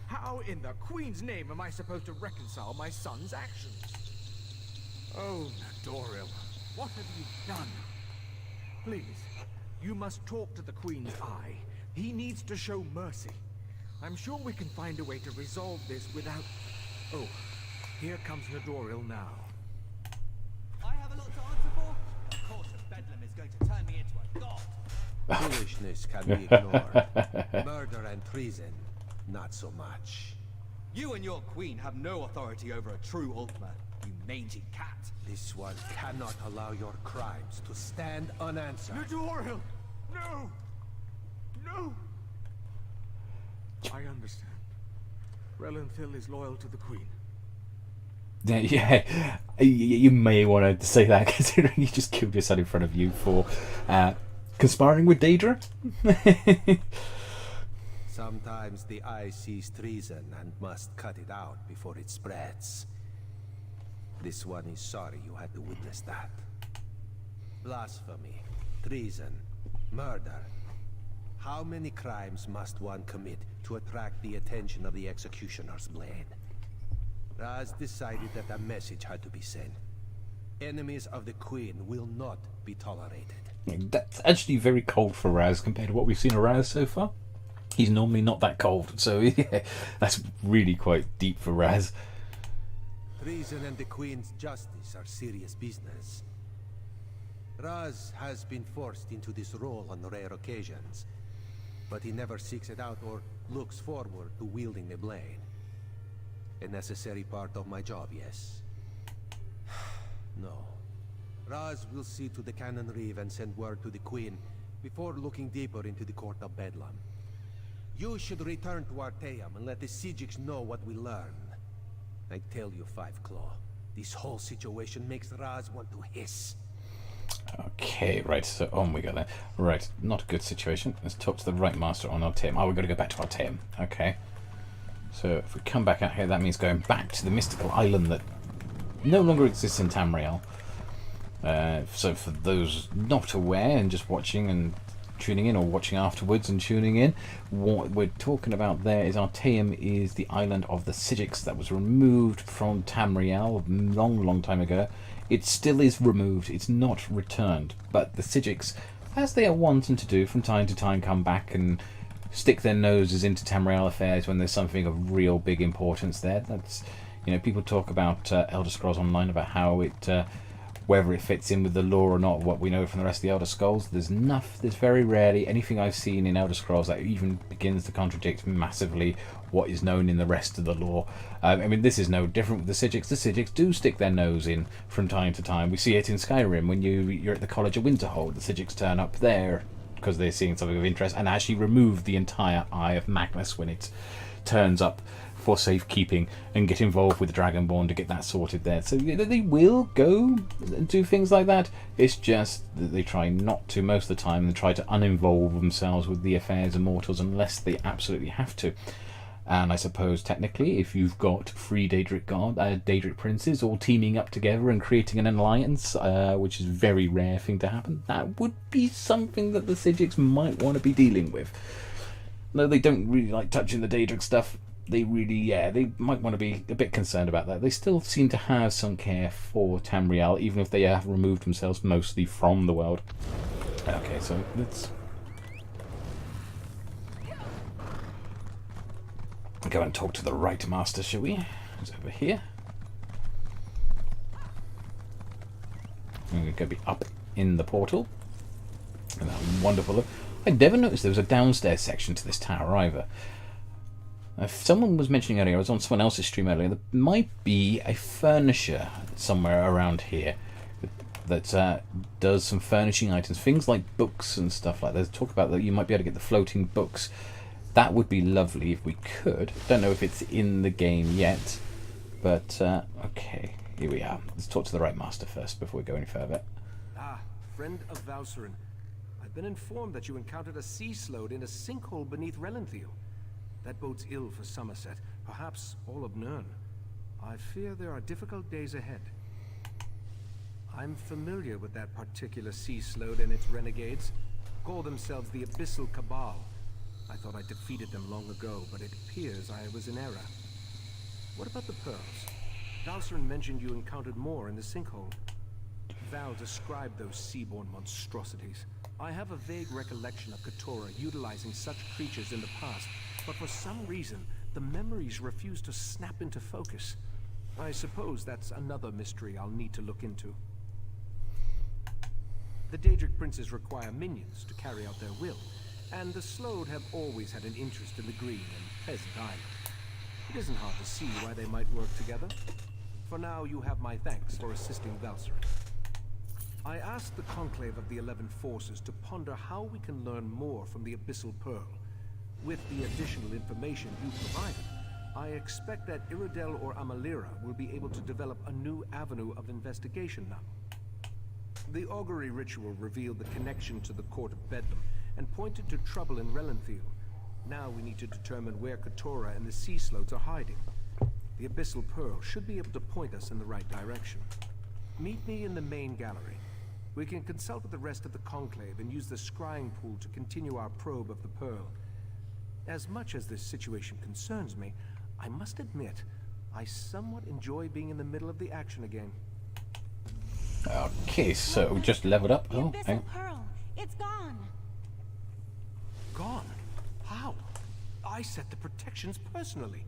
How in the Queen's name am I supposed to reconcile my son's actions? Oh, Nadoril, what have you done? Please, you must talk to the Queen's Eye. He needs to show mercy. I'm sure we can find a way to resolve this without... Oh, here comes Nadoril now. I have a lot to answer for. The Court of Bedlam is going to turn me into a god. Foolishness can be ignored. Murder and treason, not so much. You and your queen have no authority over a true Altma, you mangy cat. This one cannot allow your crimes to stand unanswered. Nadoril! No! No! I understand. Relenfil is loyal to the Queen. Yeah, you may want to say that considering you just killed your son in front of you for conspiring with Daedra. Sometimes the eye sees treason and must cut it out before it spreads. This one is sorry you had to witness that. Blasphemy, treason, murder. How many crimes must one commit to attract the attention of the executioner's blade? Raz decided that a message had to be sent. Enemies of the Queen will not be tolerated. That's actually very cold for Raz compared to what we've seen of Raz so far. He's normally not that cold, so yeah, that's really quite deep for Raz. Treason and the Queen's justice are serious business. Raz has been forced into this role on rare occasions, but he never seeks it out or looks forward to wielding the blade. A necessary part of my job, yes. No. Raz will see to the Cannon Reeve and send word to the Queen before looking deeper into the Court of Bedlam. You should return to Arteum and let the Sijiks know what we learn. I tell you, Five Claw, this whole situation makes Raz want to hiss. Okay, right, so on we go then. Right, not a good situation. Let's talk to the right master on Arteum. Oh, we've got to go back to Arteum. Okay. So if we come back out here, that means going back to the mystical island that no longer exists in Tamriel. So for those not aware and just watching and tuning in, or watching afterwards and tuning in, what we're talking about there is Arteum is the island of the Sijiks that was removed from Tamriel a long time ago. It still is removed, it's not returned, but the Sijiks, as they are wanting to do from time to time, come back and stick their noses into Tamriel affairs when there's something of real big importance there. That's, you know, people talk about Elder Scrolls Online, about how it, whether it fits in with the lore or not, what we know from the rest of the Elder Scrolls. There's very rarely anything I've seen in Elder Scrolls that even begins to contradict massively what is known in the rest of the lore. I mean, this is no different with the Sijiks. The Sijiks do stick their nose in from time to time. We see it in Skyrim when you're at the College of Winterhold. The Sijiks turn up there because they're seeing something of interest, and actually remove the entire Eye of Magnus when it turns up for safekeeping, and get involved with the Dragonborn to get that sorted there. So they will go and do things like that. It's just that they try not to most of the time, and try to uninvolve themselves with the affairs of mortals unless they absolutely have to. And I suppose technically, if you've got three Daedric princes all teaming up together and creating an alliance, which is a very rare thing to happen, that would be something that the Sijiks might want to be dealing with. Though they don't really like touching the Daedric stuff, they really, they might want to be a bit concerned about that. They still seem to have some care for Tamriel, even if they have removed themselves mostly from the world. Okay, so let's go and talk to the right master, shall we? It's over here. We're going to be up in the portal. And that wonderful. I never noticed there was a downstairs section to this tower either. Someone was mentioning earlier, I was on someone else's stream earlier, there might be a furnisher somewhere around here that does some furnishing items, things like books and stuff like that. There's talk about that you might be able to get the floating books. That would be lovely if we could. Don't know if it's in the game yet, but okay, here we are. Let's talk to the right master first before we go any further. Ah, friend of Valsurin. I've been informed that you encountered a sea slode in a sinkhole beneath Relanthiel. That bodes ill for Summerset, perhaps all of Nirn. I fear there are difficult days ahead. I'm familiar with that particular sea slode and its renegades. Call themselves the Abyssal Cabal. I thought I defeated them long ago, but it appears I was in error. What about the pearls? Valsurin mentioned you encountered more in the sinkhole. Val described those seaborne monstrosities. I have a vague recollection of Keturah utilizing such creatures in the past, but for some reason, the memories refuse to snap into focus. I suppose that's another mystery I'll need to look into. The Daedric princes require minions to carry out their will, and the Slode have always had an interest in the Green and Pleasant Island. It isn't hard to see why they might work together. For now, you have my thanks for assisting Valsurin. I asked the Conclave of the 11 Forces to ponder how we can learn more from the Abyssal Pearl. With the additional information you provided, I expect that Iridel or Amalira will be able to develop a new avenue of investigation now. The augury ritual revealed the connection to the Court of Bedlam and pointed to trouble in Relenthal. Now we need to determine where Katora and the Sea Sloth are hiding. The Abyssal Pearl should be able to point us in the right direction. Meet me in the main gallery. We can consult with the rest of the Conclave and use the scrying pool to continue our probe of the Pearl. As much as this situation concerns me, I must admit, I somewhat enjoy being in the middle of the action again. Okay, so we just leveled up. The Oh, hang Abyssal on. Pearl. It's gone. Gone? How? I set the protections personally.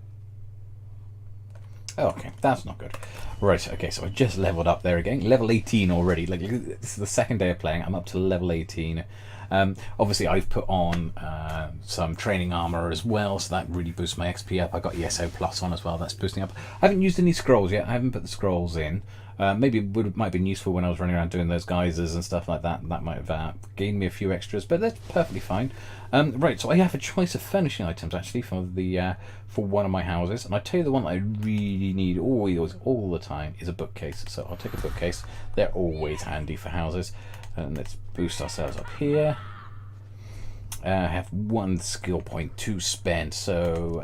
Oh, okay, that's not good. Right, okay, so I just leveled up there again. Level 18 already. Like, this is the second day of playing. I'm up to level 18. Obviously, I've put on some training armor as well, so that really boosts my XP up. I got ESO Plus on as well. That's boosting up. I haven't used any scrolls yet. I haven't put the scrolls in. Maybe it might have been useful when I was running around doing those geysers and stuff like that. That might have gained me a few extras, but that's perfectly fine. Right, so I have a choice of furnishing items actually for the for one of my houses, and I tell you the one that I really need always all the time is a bookcase. So I'll take a bookcase. They're always handy for houses. And let's boost ourselves up here. I have 1 skill point to spend, so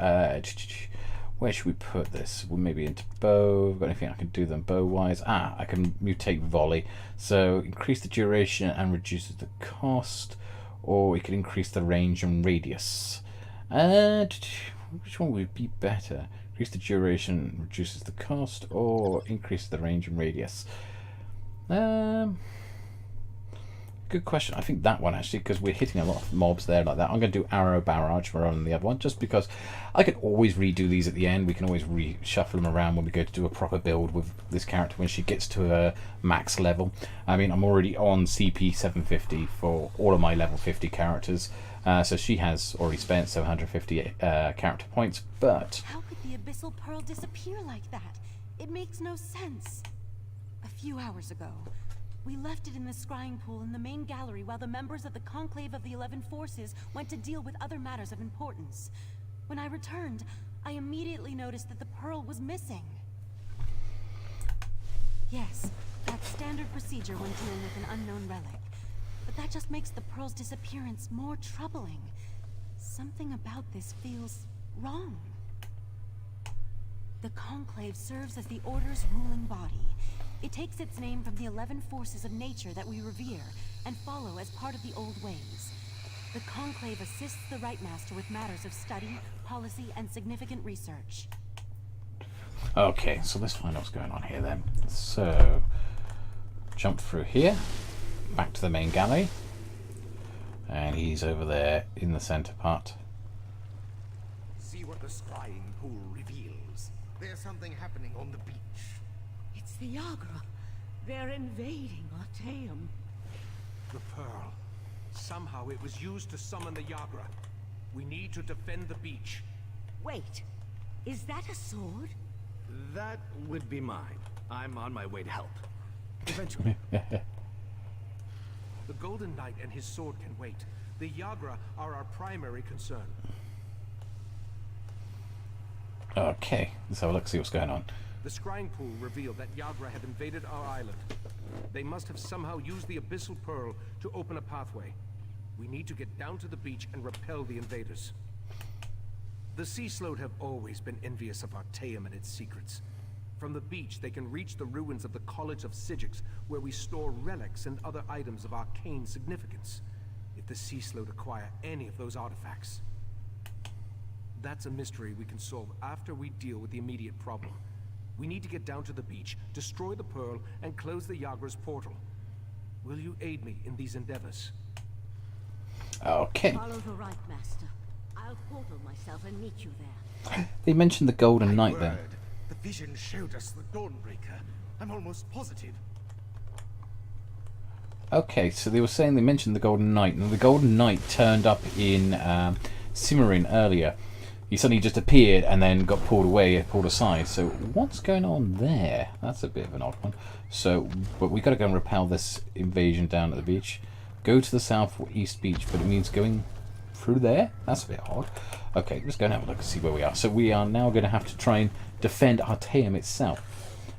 where should we put this? Well, maybe into bow. Got anything I can do them bow wise? I can mutate volley, so increase the duration and reduces the cost, or we could increase the range and radius. Which one would be better? Increase the duration, reduces the cost, or increase the range and radius? Good question. I think that one actually, because we're hitting a lot of mobs there like that. I'm going to do arrow barrage rather than the other one, just because I can always redo these at the end. We can always reshuffle them around when we go to do a proper build with this character when she gets to a max level. I mean, I'm already on CP 750 for all of my level 50 characters, so she has already spent 750 character points. But How could the Abyssal Pearl disappear like that? It makes no sense. A few hours ago, we left it in the scrying pool in the main gallery while the members of the Conclave of the 11 Forces went to deal with other matters of importance. When I returned, I immediately noticed that the pearl was missing. Yes, that's standard procedure when dealing with an unknown relic. But that just makes the pearl's disappearance more troubling. Something about this feels wrong. The Conclave serves as the Order's ruling body. It takes its name from the 11 forces of nature that we revere and follow as part of the old ways. The Conclave assists the Right Master with matters of study, policy, and significant research. okay, so let's find out what's going on here then. So, jump through here, back to the main gallery, and he's over there in the center part. See what the scrying pool reveals. There's something happening on the beach. It's the Yagra. They're invading Artaeum. The Pearl. Somehow it was used to summon the Yagra. We need to defend the beach. Wait, is that a sword? That would be mine. I'm on my way to help. Eventually. The Golden Knight and his sword can wait. The Yagra are our primary concern. Okay, let's have a look, see what's going on. The scrying pool revealed that Yagra have invaded our island. They must have somehow used the Abyssal Pearl to open a pathway. We need to get down to the beach and repel the invaders. The Sea Sloth have always been envious of Artaeum and its secrets. From the beach, they can reach the ruins of the College of Sigix, where we store relics and other items of arcane significance. If the Sea Sloth acquire any of those artifacts, that's a mystery we can solve after we deal with the immediate problem. We need to get down to the beach, destroy the Pearl, and close the Yagra's portal. Will you aid me in these endeavors? Okay. Follow the Right Master. I'll portal myself and meet you there. They mentioned the Golden Knight My there. word, the vision showed us the Dawnbreaker. I'm almost positive. Okay, so they were saying they mentioned the Golden Knight, and the Golden Knight turned up in Cimmerian earlier. He suddenly just appeared and then got pulled away, pulled aside. So what's going on there? That's a bit of an odd one. So, but we got to go and repel this invasion down at the beach. Go to the southeast beach, but it means going through there? That's a bit odd. Okay, let's go and have a look and see where we are. So we are now going to have to try and defend Artaeum itself.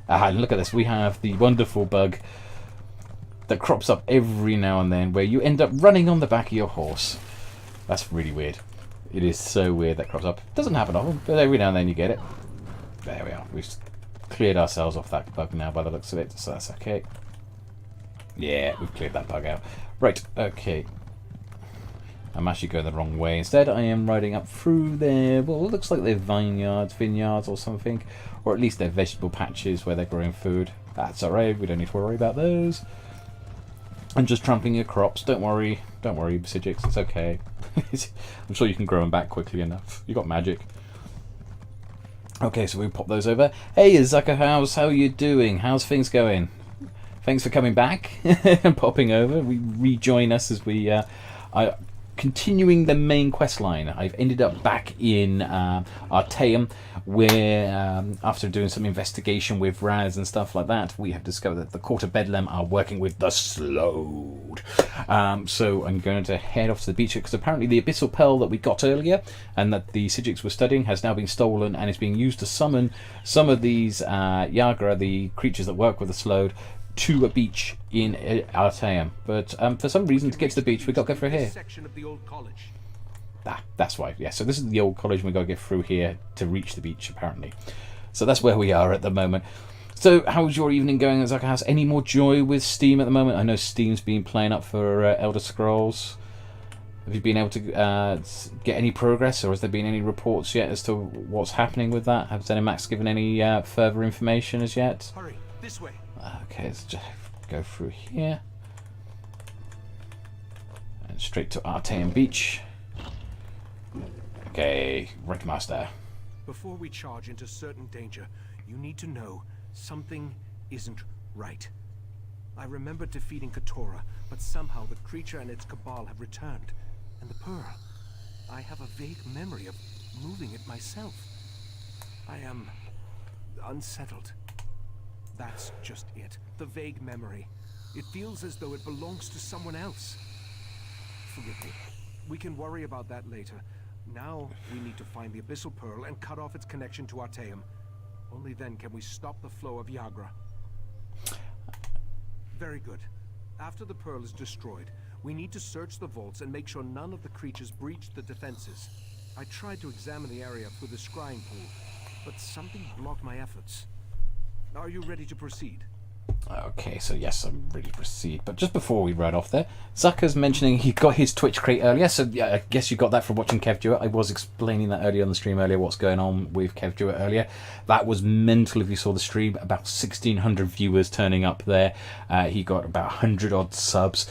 And look at this. We have the wonderful bug that crops up every now and then where you end up running on the back of your horse. That's really weird. It is so weird that crops up. Doesn't happen often, but every now and then you get it. There we are. We've cleared ourselves off that bug now by the looks of it, so that's okay. Yeah, we've cleared that bug out. Right, okay. I'm actually going the wrong way. Instead, I am riding up through there. Well, it looks like they're vineyards or something. Or at least they're vegetable patches where they're growing food. That's alright, we don't need to worry about those. I'm just trampling your crops. Don't worry, Psychix, it's okay. I'm sure you can grow them back quickly enough. You got magic. Okay, so we pop those over. Hey, Zucker House, how are you doing? How's things going? Thanks for coming back and popping over. Rejoin us as we are continuing the main quest line. I've ended up back in Artaeum, where after doing some investigation with Raz and stuff like that, we have discovered that the Court of Bedlam are working with the Slowed. So I'm going to head off to the beach because apparently the Abyssal Pearl that we got earlier and that the Psychics were studying has now been stolen and is being used to summon some of these Yagra, the creatures that work with the Slowed, to a beach in Artaeum. But for some reason, to get to the beach, we've got to go through here. Section of the old college. That's why. Yeah, so this is the old college, and we've got to get through here to reach the beach, apparently. So that's where we are at the moment. So how's your evening going at Zucker House? Any more joy with Steam at the moment? I know Steam's been playing up for Elder Scrolls. Have you been able to get any progress, or has there been any reports yet as to what's happening with that? Has Zenimax given any further information as yet? Hurry, this way. Okay, let's just go through here. And straight to Artaeum Beach. Okay, Wreckmaster. Before we charge into certain danger, you need to know something isn't right. I remember defeating Katora, but somehow the creature and its cabal have returned. And the pearl. I have a vague memory of moving it myself. I am unsettled. That's just it. The vague memory. It feels as though it belongs to someone else. Forgive me. We can worry about that later. Now we need to find the Abyssal Pearl and cut off its connection to Artaeum. Only then can we stop the flow of Yagra. Very good. After the pearl is destroyed, we need to search the vaults and make sure none of the creatures breached the defenses. I tried to examine the area through the scrying pool, but something blocked my efforts. Are you ready to proceed? Okay, so yes, I'm ready to proceed. But just before we run off there, Zucker's mentioning he got his Twitch crate earlier. So yeah, I guess you got that from watching Kev Jewett. I was explaining that earlier on the stream earlier, what's going on with Kev Jewett earlier. That was mental if you saw the stream. About 1,600 viewers turning up there. He got about 100 odd subs.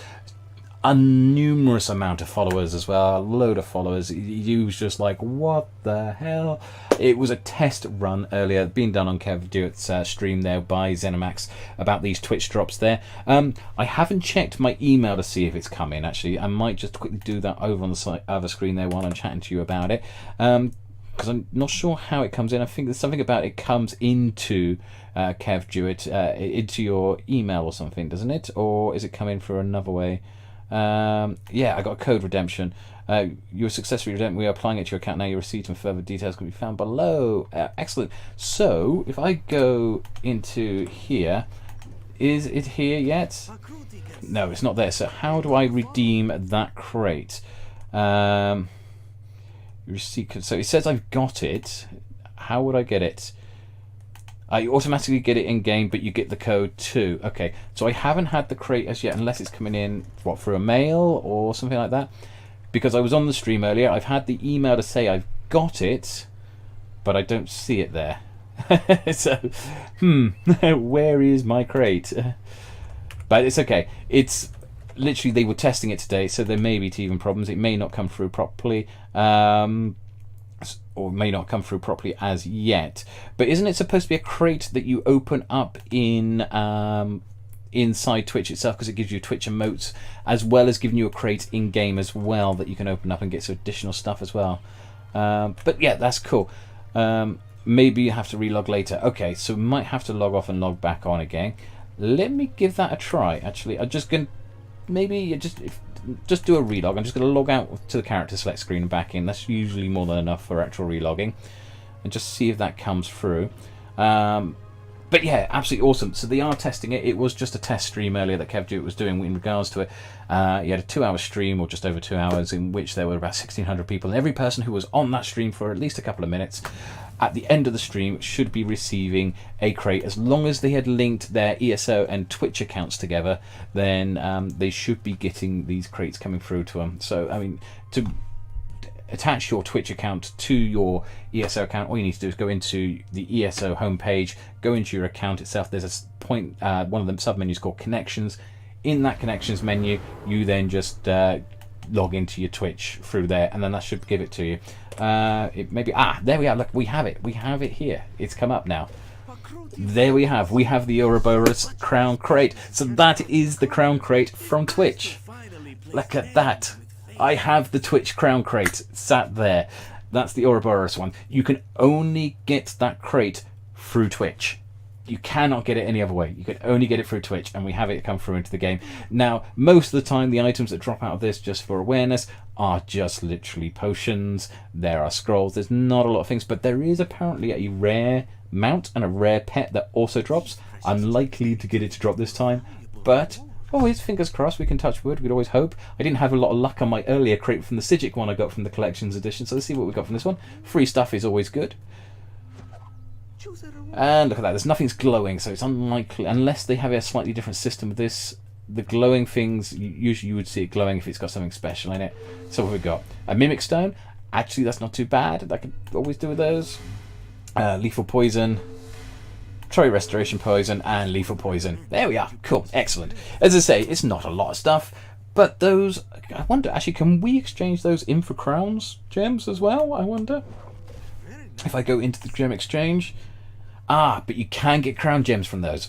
A numerous amount of followers as well, a load of followers. He was just like, what the hell? It was a test run earlier being done on Kev Dewett's stream there by Zenimax about these Twitch drops there. I haven't checked my email to see if it's come in actually. I might just quickly do that over on the other screen there while I'm chatting to you about it, because I'm not sure how it comes in. I think there's something about it comes into Kev Jewett, into your email or something, doesn't it? Or is it coming through another way? Yeah, I got a code redemption. You were successfully redempted. We are applying it to your account now. Your receipt and further details can be found below. Excellent. So if I go into here, is it here yet? No, it's not there. So how do I redeem that crate? Receipt. So it says I've got it. How would I get it? You automatically get it in game, but you get the code too. Okay, so I haven't had the crate as yet, unless it's coming in what, through a mail or something like that. Because I was on the stream earlier, I've had the email to say I've got it, but I don't see it there. So, where is my crate? But it's okay. It's literally, they were testing it today, so there may be teething problems. It may not come through properly. Or may not come through properly as yet. But isn't it supposed to be a crate that you open up in inside Twitch itself, because it gives you Twitch emotes, as well as giving you a crate in game as well that you can open up and get some additional stuff as well. But yeah, that's cool. Maybe you have to relog later. Okay, so we might have to log off and log back on again. Let me give that a try. Actually, I'm just gonna maybe just just do a relog. I'm just going to log out to the character select screen and back in. That's usually more than enough for actual relogging, and just see if that comes through. But yeah, absolutely awesome. So they are testing it. It was just a test stream earlier that Kev Jewett was doing in regards to it. He had a 2-hour stream, or just over 2 hours, in which there were about 1,600 people. And every person who was on that stream for at least a couple of minutes, at the end of the stream, should be receiving a crate. As long as they had linked their ESO and Twitch accounts together, then they should be getting these crates coming through to them. So, I mean, to attach your Twitch account to your ESO account, all you need to do is go into the ESO homepage, go into your account itself. There's a point, one of the submenus called Connections. In that Connections menu, you then just log into your Twitch through there, and then that should give it to you. It maybe there we are. Look, we have it. We have it here. It's come up now. There we have the Ouroboros Crown Crate. So that is the Crown Crate from Twitch. Look at that. I have the Twitch Crown Crate sat there. That's the Ouroboros one. You can only get that crate through Twitch. You cannot get it any other way. You can only get it through Twitch, and we have it come through into the game. Now, most of the time, the items that drop out of this, just for awareness, are just literally potions. There are scrolls. There's not a lot of things, but there is apparently a rare mount and a rare pet that also drops. Unlikely to get it to drop this time, but always fingers crossed. We can touch wood. We'd always hope. I didn't have a lot of luck on my earlier crate from the Sijic one I got from the collections edition, so let's see what we got from this one. Free stuff is always good. And look at that, there's nothing's glowing, so it's unlikely, unless they have a slightly different system with this. The glowing things, usually you would see it glowing if it's got something special in it. So what have we got? A Mimic Stone. Actually, that's not too bad. I could always do with those. Lethal Poison, Troy Restoration Poison, and Lethal Poison. There we are. Cool. Excellent. As I say, it's not a lot of stuff, but those, I wonder, actually, can we exchange those in for crowns gems as well? I wonder. If I go into the gem exchange. But you can get crown gems from those.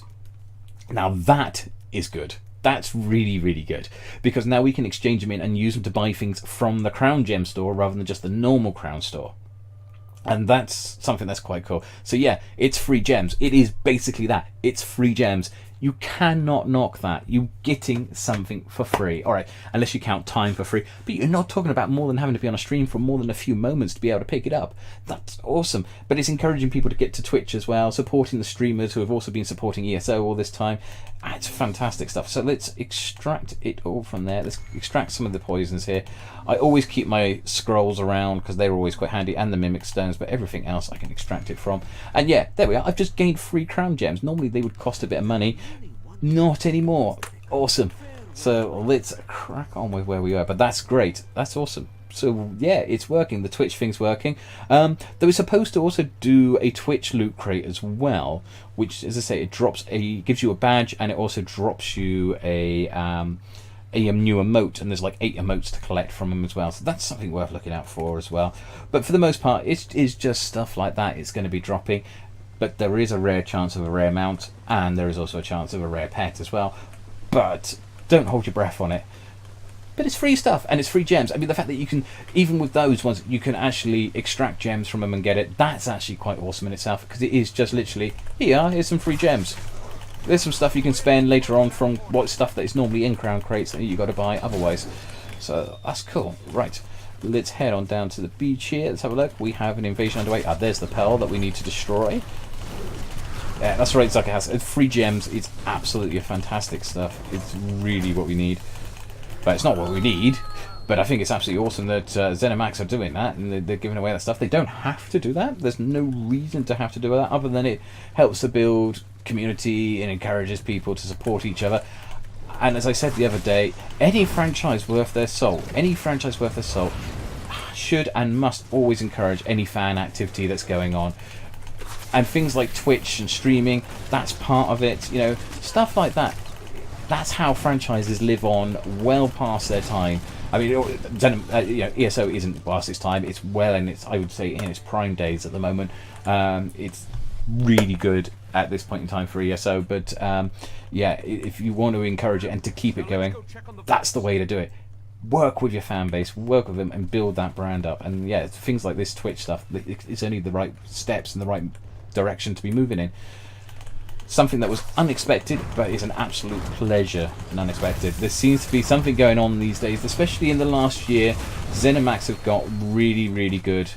Now that is good. That's really, really good. Because now we can exchange them in and use them to buy things from the crown gem store rather than just the normal crown store. And that's something that's quite cool. So yeah, it's free gems. It is basically that. It's free gems. You cannot knock that. You're getting something for free. All right, unless you count time for free. But you're not talking about more than having to be on a stream for more than a few moments to be able to pick it up. That's awesome. But it's encouraging people to get to Twitch as well, supporting the streamers who have also been supporting ESO all this time. It's fantastic stuff. So let's extract it all from there. Let's extract some of the poisons here. I always keep my scrolls around because they're always quite handy, and the Mimic Stones, but everything else I can extract it from. And yeah, there we are. I've just gained free crown gems. Normally they would cost a bit of money. Not anymore. Awesome. So let's crack on with where we are. But that's great. That's awesome. So yeah, it's working. The Twitch thing's working. They were supposed to also do a Twitch loot crate as well, which, as I say, it gives you a badge, and it also drops you a new emote, and there's like 8 emotes to collect from them as well. So that's something worth looking out for as well. But for the most part, it is just stuff like that. It's going to be dropping. But there is a rare chance of a rare mount, and there is also a chance of a rare pet as well. But don't hold your breath on it. But it's free stuff, and it's free gems. I mean, the fact that you can, even with those ones, you can actually extract gems from them and get it, that's actually quite awesome in itself, because it is just literally, here's some free gems. There's some stuff you can spend later on from what stuff that is normally in crown crates that you got to buy otherwise. So that's cool. Right. Let's head on down to the beach here. Let's have a look. We have an invasion underway. There's the pearl that we need to destroy. Yeah, that's right, Zucker has. It's free gems. It's absolutely fantastic stuff. It's really what we need. But it's not what we need. But I think it's absolutely awesome that Zenimax are doing that, and they're giving away that stuff. They don't have to do that. There's no reason to have to do that, other than it helps to build community and encourages people to support each other. And as I said the other day, any franchise worth their salt, should and must always encourage any fan activity that's going on. And things like Twitch and streaming, that's part of it. You know, stuff like that. That's how franchises live on well past their time. I mean, ESO isn't past its time. It's well in its, I would say, in its prime days at the moment. It's really good at this point in time for ESO. But yeah, if you want to encourage it and to keep it going, that's the way to do it. Work with your fan base, work with them, and build that brand up. And yeah, things like this Twitch stuff, it's only the right steps and the right direction to be moving in. something that was unexpected, but is an absolute pleasure and unexpected. There seems to be something going on these days, especially in the last year. Zenimax have got really, really good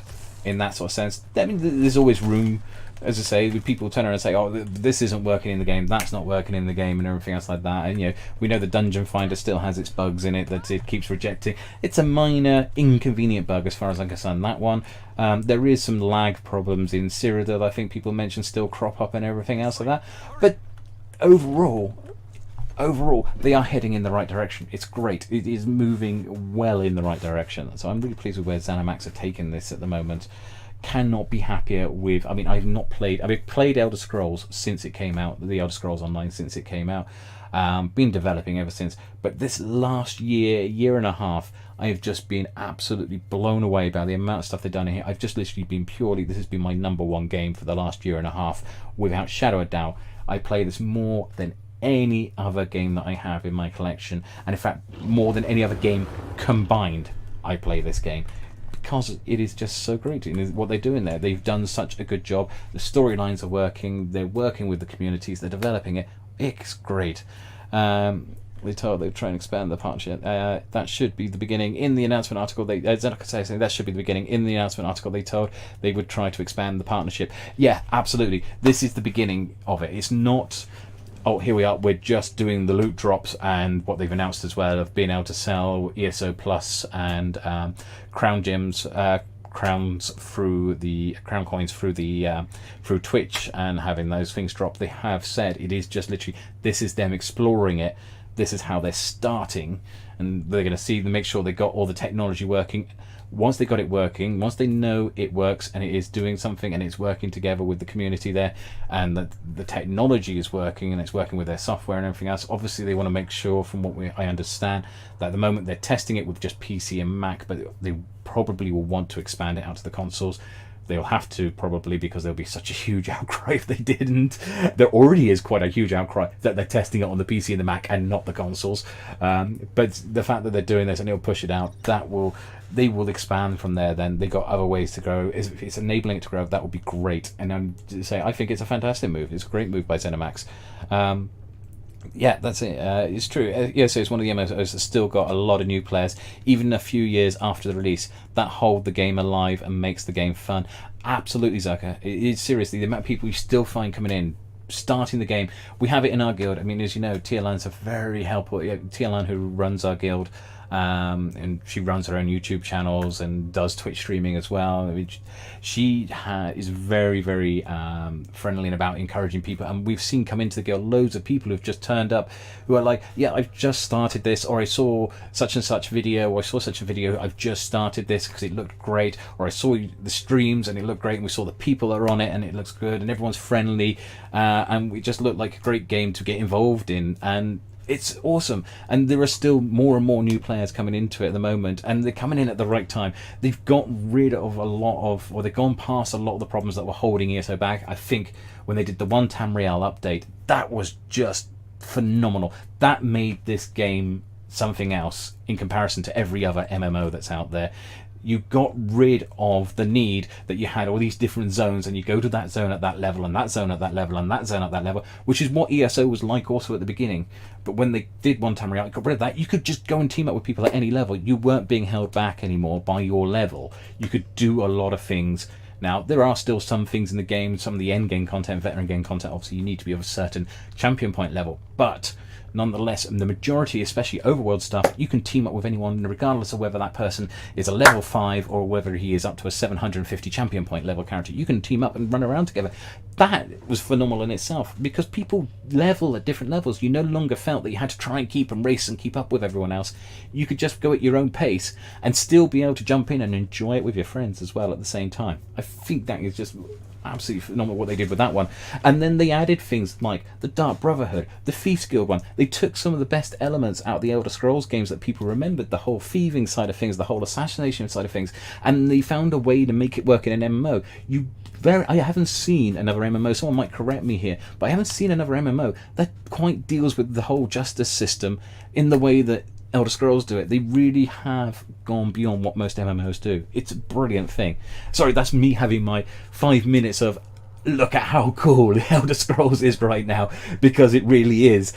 in that sort of sense. I mean, there's always room, as I say, people turn around and say, oh, this isn't working in the game, that's not working in the game, and everything else like that. And you know, we know the Dungeon Finder still has its bugs in it that it keeps rejecting. It's a minor, inconvenient bug as far as I'm concerned, that one. There is some lag problems in Cyrodiil, I think people mentioned, still crop up and everything else like that. But overall, they are heading in the right direction. It's great. It is moving well in the right direction. So I'm really pleased with where Zenimax have taken this at the moment. Cannot be happier with. I mean, I've played Elder Scrolls since it came out, the Elder Scrolls Online since it came out. Been developing ever since, but this last year and a half, I have just been absolutely blown away by the amount of stuff they've done in here. I've just literally been this has been my #1 game for the last year and a half, without shadow of doubt. I play this more than any other game that I have in my collection, and in fact more than any other game combined. I play this game because it is just so great. What they're doing there, they've done such a good job. The storylines are working, they're working with the communities, they're developing it. It's great. They told they'll try and expand the partnership. That should be the beginning. In the announcement article, that should be the beginning. In the announcement article, they told they would try to expand the partnership. Yeah, absolutely. This is the beginning of it. It's not, oh, here we are, we're just doing the loot drops, and what they've announced as well of being able to sell ESO Plus and crown gems, crowns through the crown coins through Twitch, and having those things drop. They have said it is just literally, this is them exploring it. This is how they're starting, and they're going to make sure they got all the technology working. Once they got it working, once they know it works and it is doing something and it's working together with the community there, and that the technology is working and it's working with their software and everything else, obviously they want to make sure, from what I understand, that at the moment they're testing it with just PC and Mac, but they probably will want to expand it out to the consoles. They'll have to, probably, because there'll be such a huge outcry if they didn't. There already is quite a huge outcry that they're testing it on the PC and the Mac and not the consoles. But the fact that they're doing this and it'll push it out, they will expand from there. Then they got other ways to grow. If it's enabling it to grow, that would be great. And I think it's a fantastic move. It's a great move by Zenimax. Yeah, that's it. It's true. ESO is one of the MMOs that's still got a lot of new players, even a few years after the release, that hold the game alive and makes the game fun. Absolutely, Zucker. It's seriously, the amount of people you still find coming in, starting the game. We have it in our guild. I mean, as you know, Tia-Lan's a very helpful. Tia-Lan, who runs our guild, and she runs her own YouTube channels and does Twitch streaming as well. I mean, she is very, very friendly and about encouraging people, and we've seen come into the guild loads of people who've just turned up who are like, yeah, I've just started this, or I saw such and such video, or I saw such a video, I've just started this because it looked great, or I saw the streams and it looked great, and we saw the people that are on it and it looks good and everyone's friendly, and it just looked like a great game to get involved in. And it's awesome, and there are still more and more new players coming into it at the moment, and they're coming in at the right time. They've got rid of they've gone past a lot of the problems that were holding ESO back. I think when they did the one Tamriel update, that was just phenomenal. That made this game something else in comparison to every other MMO that's out there. You got rid of the need that you had all these different zones, and you go to that zone at that level, and that zone at that level, and that zone at that level, which is what ESO was like also at the beginning. But when they did one time around, got rid of that. You could just go and team up with people at any level. You weren't being held back anymore by your level. You could do a lot of things. Now, there are still some things in the game, some of the end game content, veteran game content, obviously you need to be of a certain champion point level, but nonetheless, the majority, especially overworld stuff, you can team up with anyone regardless of whether that person is a level 5 or whether he is up to a 750 champion point level character. You can team up and run around together. That was phenomenal in itself, because people level at different levels. You no longer felt that you had to try and keep and race and keep up with everyone else. You could just go at your own pace and still be able to jump in and enjoy it with your friends as well at the same time. I think that is just absolutely phenomenal what they did with that one. And then they added things like the Dark Brotherhood, the Thieves Guild one. They took some of the best elements out of the Elder Scrolls games that people remembered, the whole thieving side of things, the whole assassination side of things, and they found a way to make it work in an MMO. I haven't seen another MMO, someone might correct me here, but I haven't seen another MMO that quite deals with the whole justice system in the way that Elder Scrolls do it. They really have gone beyond what most MMOs do. It's a brilliant thing. Sorry, that's me having my 5 minutes of look at how cool the Elder Scrolls is right now, because it really is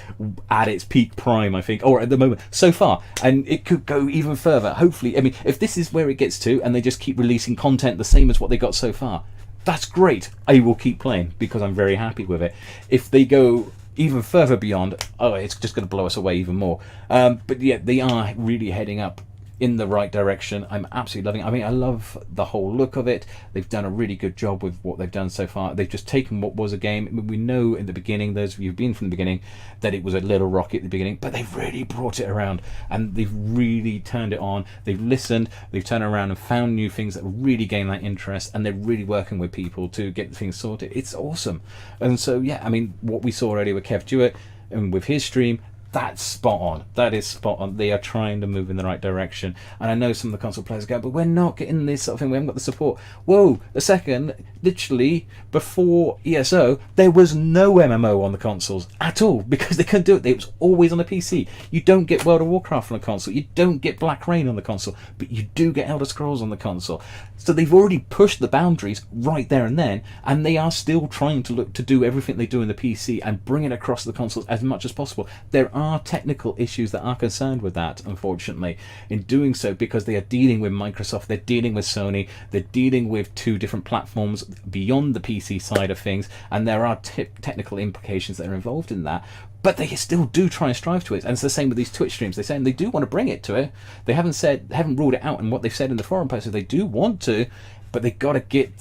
at its peak prime, I think, or at the moment so far, and it could go even further. Hopefully, I mean, if this is where it gets to and they just keep releasing content the same as what they got so far, that's great. I will keep playing because I'm very happy with it. If they go even further beyond, oh, it's just going to blow us away even more. But yeah, they are really heading up in the right direction. I'm absolutely loving it. I mean, I love the whole look of it. They've done a really good job with what they've done so far. They've just taken what was a game. I mean, we know in the beginning, those of you who've been from the beginning, that it was a little rocky at the beginning, but they've really brought it around and they've really turned it on. They've listened, they've turned around and found new things that really gain that interest, and they're really working with people to get things sorted. It's awesome. And so, yeah, I mean, what we saw already with Kev Jewett and with his stream, that's spot on. That is spot on. They are trying to move in the right direction. And I know some of the console players go, but we're not getting this sort of thing. We haven't got the support. Whoa, a second. Literally, before ESO, there was no MMO on the consoles at all, because they couldn't do it. It was always on a PC. You don't get World of Warcraft on the console. You don't get Black Rain on the console. But you do get Elder Scrolls on the console. So they've already pushed the boundaries right there and then, and they are still trying to look to do everything they do in the PC and bring it across the consoles as much as possible. There are technical issues that are concerned with that, unfortunately, in doing so, because they are dealing with Microsoft, they're dealing with Sony, they're dealing with two different platforms beyond the PC side of things, and there are technical implications that are involved in that. But they still do try and strive to it, and it's the same with these Twitch streams. They're saying they do want to bring it to it. They haven't ruled it out, and what they've said in the forum post is they do want to, but they've got to get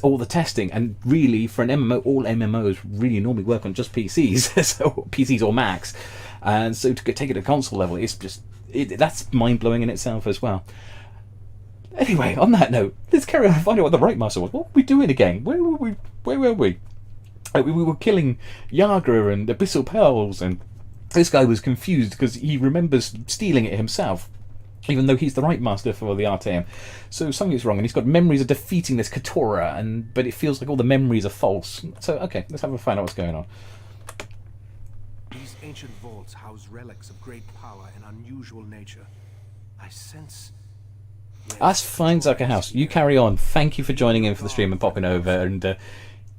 all the testing. And really, for an MMO, all MMOs really normally work on just PCs, so PCs or Macs, and so to take it to console level, it's just that's mind blowing in itself as well. Anyway, on that note, let's carry on and find out what the Right Master was. What were we doing again? Where were we? We were killing Yagra and Abyssal Pearls, and this guy was confused because he remembers stealing it himself, even though he's the Right Master for the RTM. So something's wrong, and he's got memories of defeating this Katora, but it feels like all the memories are false. So, okay, let's have a find out what's going on. These ancient vaults house relics of great power and unusual nature. I sense... That's fine, Zucker House. You carry on. Thank you for joining in for the stream and popping over and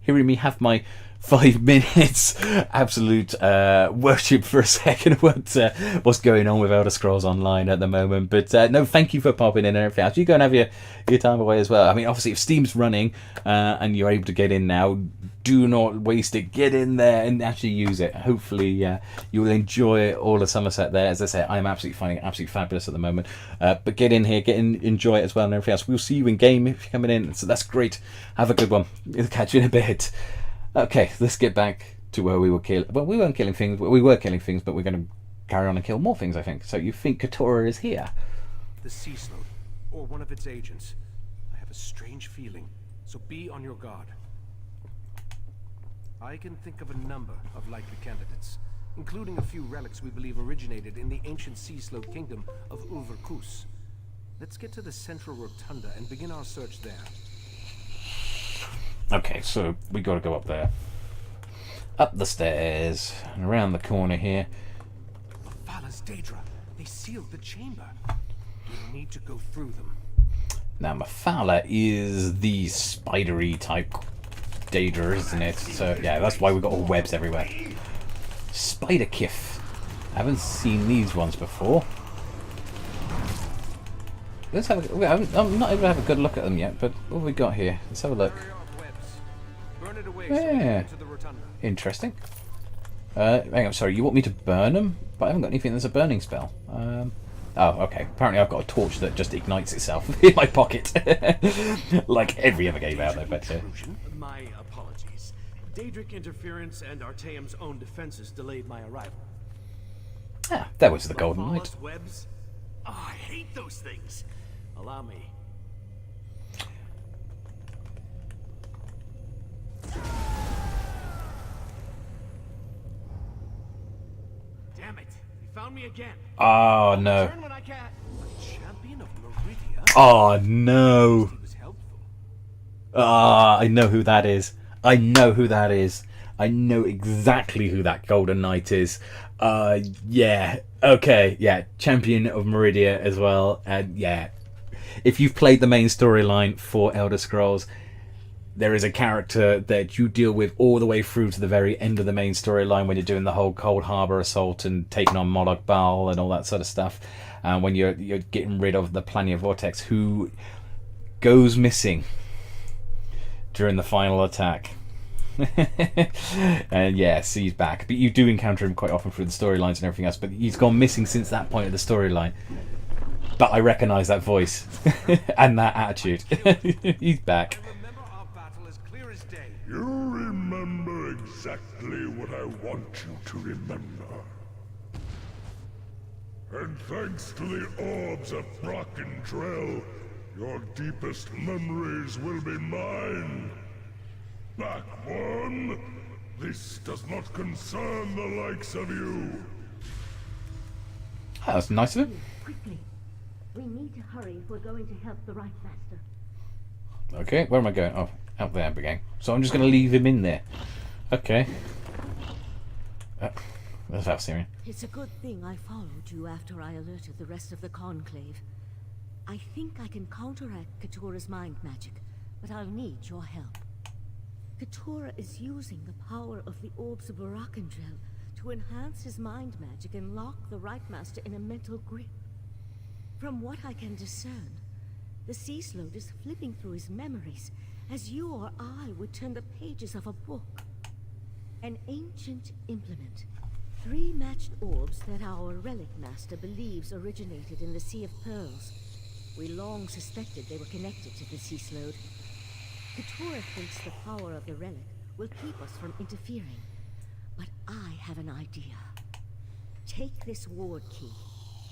hearing me have my 5 minutes absolute worship for a second of what's going on with Elder Scrolls Online at the moment. But no, thank you for popping in and everything else. You go and have your time away as well. I mean, obviously, if Steam's running and you're able to get in now, do not waste it. Get in there and actually use it. Hopefully, you'll enjoy all of Summerset there. As I say, I'm absolutely finding it absolutely fabulous at the moment. But get in here, enjoy it as well and everything else. We'll see you in game if you're coming in. So that's great. Have a good one. Catch you in a bit. Okay, let's get back to where we were killing. Well, we weren't killing things. We were killing things, but we're going to carry on and kill more things, I think. So you think Katora is here? The Sea Slode, or one of its agents. I have a strange feeling, so be on your guard. I can think of a number of likely candidates, including a few relics we believe originated in the ancient Sea Slode kingdom of Ulverkus. Let's get to the central rotunda and begin our search there. Okay, so we got to go up there. Up the stairs, and around the corner here. Mephalah's Daedra. They sealed the chamber. We'll need to go through them. Now, Mephalah is the spidery type Daedra, isn't it? So, yeah, that's why we've got all webs everywhere. Spider Kif. I haven't seen these ones before. Let's have I'm not able to have a good look at them yet, but what have we got here? Let's have a look. Yeah. Interesting. Hang on, sorry, you want me to burn them? But I haven't got anything that's a burning spell. Oh, okay. Apparently I've got a torch that just ignites itself in my pocket. Like every other game out there, but My apologies. Daedric interference and Artaeum's own defenses delayed my arrival. Ah, that was the Golden Knight. Webs? Oh, I hate those things. Allow me. Damn it! You found me again. Oh no. Turn when I can. Champion of Meridia? Oh no. Ah, I know who that is. I know who that is. I know exactly who that Golden Knight is. Yeah. Okay, yeah. Champion of Meridia as well. And yeah. If you've played the main storyline for Elder Scrolls, there is a character that you deal with all the way through to the very end of the main storyline when you're doing the whole Cold Harbor assault and taking on Moloch Baal and all that sort of stuff. When you're getting rid of the Plania Vortex, who goes missing during the final attack. And yes, he's back. But you do encounter him quite often through the storylines and everything else. But he's gone missing since that point of the storyline. But I recognise that voice and that attitude. He's back. You remember exactly what I want you to remember. And thanks to the orbs of Draken, your deepest memories will be mine. Back one, this does not concern the likes of you. Oh, that's nice of him. Quickly. We need to hurry if we're going to help the right master. Okay, where am I going? Oh, out there again. So I'm just going to leave him in there. Okay. That's Valsyrian. It's a good thing I followed you after I alerted the rest of the Conclave. I think I can counteract Katura's mind magic, but I'll need your help. Katura is using the power of the orbs of Barakandrel to enhance his mind magic and lock the Right Master in a mental grip. From what I can discern, the Sea Slode is flipping through his memories as you or I would turn the pages of a book. An ancient implement. 3 matched orbs that our Relic Master believes originated in the Sea of Pearls. We long suspected they were connected to the Sea Slode. Katura thinks the power of the relic will keep us from interfering. But I have an idea. Take this ward key.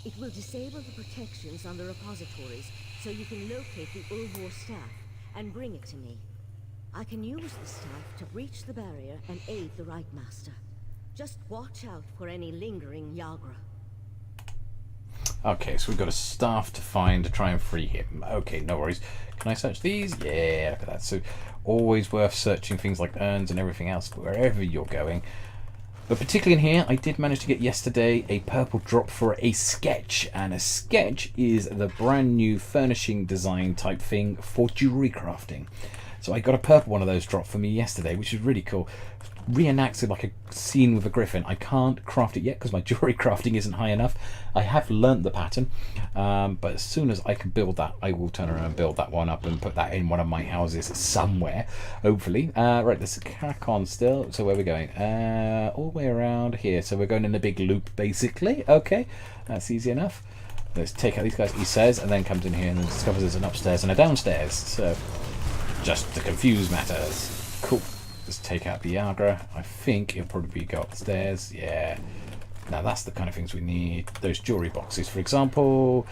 It will disable the protections on the repositories so you can locate the Ulvor staff and bring it to me. I can use the staff to breach the barrier and aid the Right Master. Just watch out for any lingering Yagra. Okay, so we've got a staff to find to try and free him. Okay, no worries. Can I search these? Yeah, look at that. So always worth searching things like urns and everything else wherever you're going. But particularly in here, I did manage to get yesterday a purple drop for a sketch. And a sketch is the brand new furnishing design type thing for jewelry crafting. So I got a purple one of those dropped for me yesterday, which is really cool. Reenacts it like a scene with a griffin. I can't craft it yet because my jewelry crafting isn't high enough. I have learnt the pattern, but as soon as I can build that, I will turn around and build that one up and put that in one of my houses somewhere, hopefully. Right, let's crack on still. So where are we going? All the way around here. So we're going in a big loop, basically. Okay, that's easy enough. Let's take out these guys, he says, and then comes in here and discovers there's an upstairs and a downstairs. So just to confuse matters. Cool. Let's take out the Yagra. I think it'll probably go upstairs. Yeah. Now that's the kind of things we need. Those jewelry boxes, for example.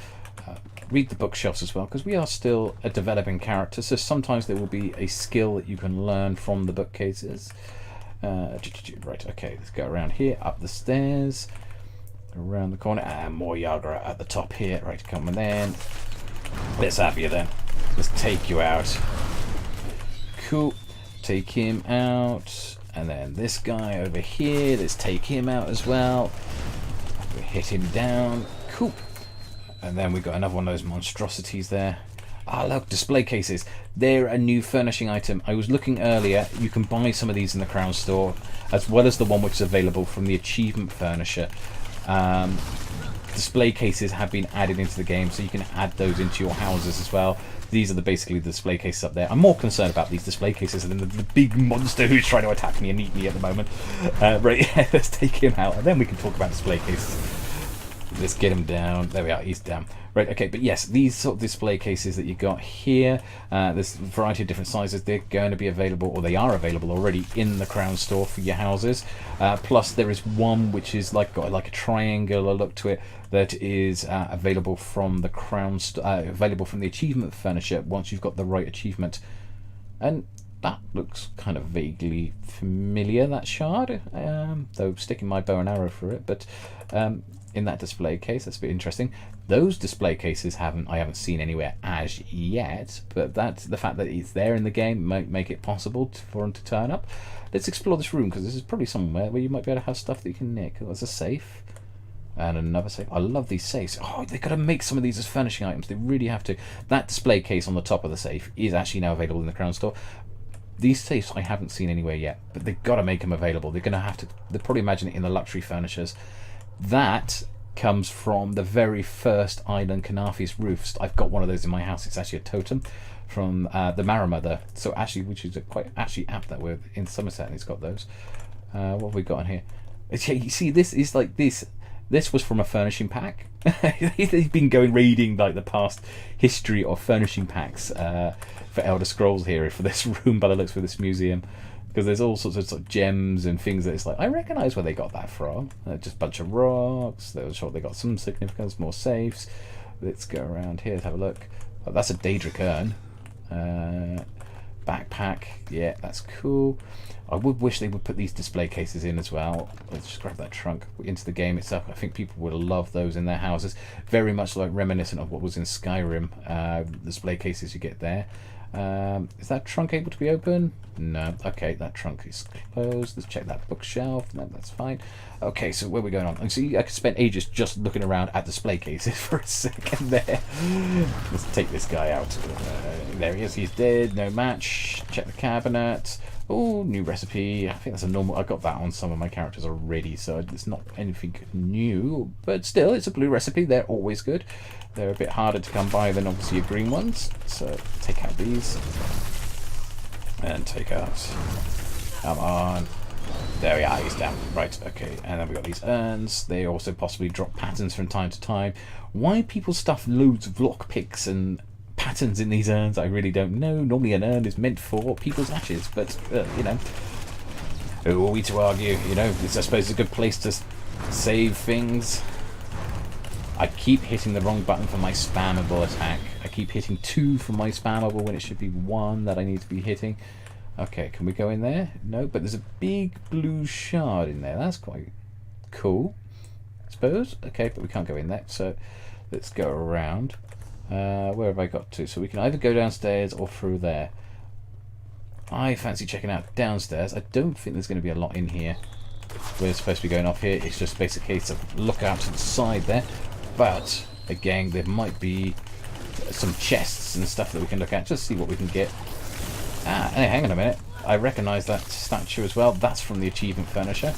Read the bookshelves as well, because we are still a developing character, so sometimes there will be a skill that you can learn from the bookcases. Right, okay, let's go around here, up the stairs, around the corner, and more Yagra at the top here. Right, come on then. Let's have you then. Let's take you out. Cool. Take him out, and then this guy over here, let's take him out as well. We hit him down. Cool. And then we got another one of those monstrosities there. Ah, look, display cases. They're a new furnishing item. I was looking earlier, you can buy some of these in the Crown Store, as well as the one which is available from the Achievement Furnisher. Display cases have been added into the game, so you can add those into your houses as well. These are basically the display cases up there. I'm more concerned about these display cases than the big monster who's trying to attack me and eat me at the moment. Right, yeah, let's take him out, and then we can talk about display cases. Let's get him down. There we are, he's down. Right, okay, but yes, these sort of display cases that you got here, there's a variety of different sizes. They're going to be available, or they are available already in the Crown Store for your houses. Plus, there is one which is got like a triangular look to it that is available from the Crown available from the Achievement Furnisher once you've got the right achievement. And that looks kind of vaguely familiar, that shard, though sticking my bow and arrow through it, but in that display case, that's a bit interesting. Those display cases I haven't seen anywhere as yet, but that's the fact that it's there in the game might make it possible for them to turn up. Let's explore this room, because this is probably somewhere where you might be able to have stuff that you can nick. Oh, there's a safe. And another safe. I love these safes. Oh, they've got to make some of these as furnishing items. They really have to. That display case on the top of the safe is actually now available in the Crown Store. These safes I haven't seen anywhere yet, but they've got to make them available. They're going to have to. They'll probably imagine it in the luxury furnishers. That comes from the very first island Kanafi's roofs. I've got one of those in my house. It's actually a totem from the Maramother. So actually, which is quite actually apt that we're in Summerset and it's got those. What have we got in here? You see, this is like this. This was from a furnishing pack. They've been going reading like the past history of furnishing packs for Elder Scrolls here for this room by the looks of this museum, because there's all sorts of, gems and things that it's like I recognise where they got that from. Just a bunch of rocks. They were sure they got some significance. More safes. Let's go around here. Let's have a look. Oh, that's a Daedric urn. Backpack. Yeah, that's cool. I would wish they would put these display cases in as well. Let's just grab that trunk into the game itself. I think people would love those in their houses. Very much like reminiscent of what was in Skyrim. Display cases you get there. Is that trunk able to be open? No. Okay, that trunk is closed. Let's check that bookshelf. No, that's fine. Okay, so where are we going on? See, I could spend ages just looking around at display cases for a second there. Let's take this guy out. There he is. He's dead. No match. Check the cabinet. Oh, new recipe. I think that's a normal. I got that on some of my characters already, so it's not anything new. But still, it's a blue recipe. They're always good. They're a bit harder to come by than obviously your green ones. So take out these. And take out. Come on. There we are. He's down. Right. Okay. And then we got these urns. They also possibly drop patterns from time to time. Why people stuff loads of lockpicks and patterns in these urns, I really don't know. Normally an urn is meant for people's ashes, but you know, who are we to argue? You know, it's, I suppose, a good place to save things. I keep hitting the wrong button for my spammable attack. I keep hitting 2 for my spammable when it should be 1 that I need to be hitting. Okay, can we go in there? No, but there's a big blue shard in there. That's quite cool, I suppose. Okay, but we can't go in there, so let's go around. Where have I got to? So we can either go downstairs or through there. I fancy checking out downstairs. I don't think there's going to be a lot in here. We're supposed to be going off here. It's just a basic case of look out to the side there. But again, there might be some chests and stuff that we can look at. Just see what we can get. Ah, hey, hang on a minute. I recognise that statue as well. That's from the achievement furniture.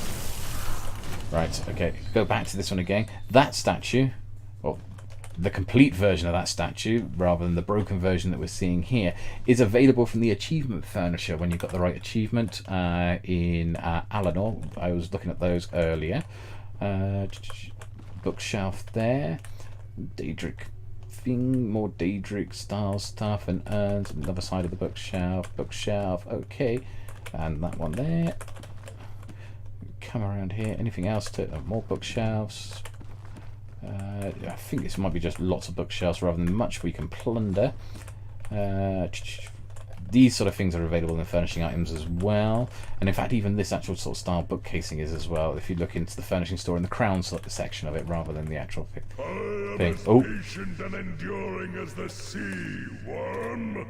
Right, okay. Go back to this one again. That statue, well, the complete version of that statue, rather than the broken version that we're seeing here, is available from the achievement furniture when you've got the right achievement in Alanor. I was looking at those earlier. Bookshelf there. Daedric thing, more Daedric style stuff and urns on the other side of the bookshelf. Bookshelf, okay. And that one there. Come around here. Anything else to more bookshelves? I think this might be just lots of bookshelves rather than much we can plunder. These sort of things are available in the furnishing items as well, and in fact even this actual sort of style bookcasing is as well if you look into the furnishing store in the crown section of it rather than the actual thing. I am as patient and enduring as the sea worm.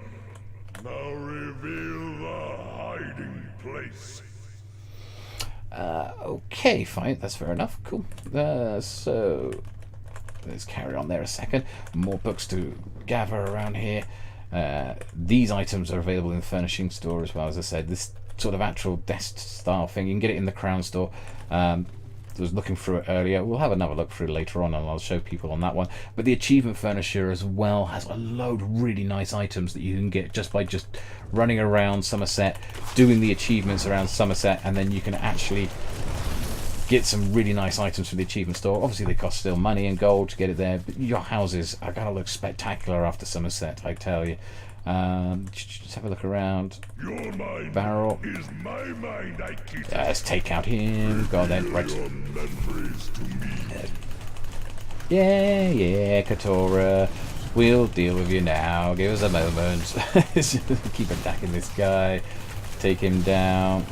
Now reveal the hiding place. Okay, fine, that's fair enough. Cool. So let's carry on there a second. More books to gather around here. These items are available in the furnishing store as well. As I said, this sort of actual desk style thing, you can get it in the crown store. I was looking through it earlier. We'll have another look through later on and I'll show people on that one. But the achievement furniture as well has a load of really nice items that you can get just by just running around Summerset, doing the achievements around Summerset, and then you can actually get some really nice items from the achievement store. Obviously they cost still money and gold to get it there, but your houses are going to look spectacular after Summerset, I tell you. Just have a look around. Your mind Barrel. is my mind, I keep. Let's take out him. Go on then. Right. Your memories to me. Yeah, Katora. We'll deal with you now. Give us a moment. Keep attacking this guy. Take him down.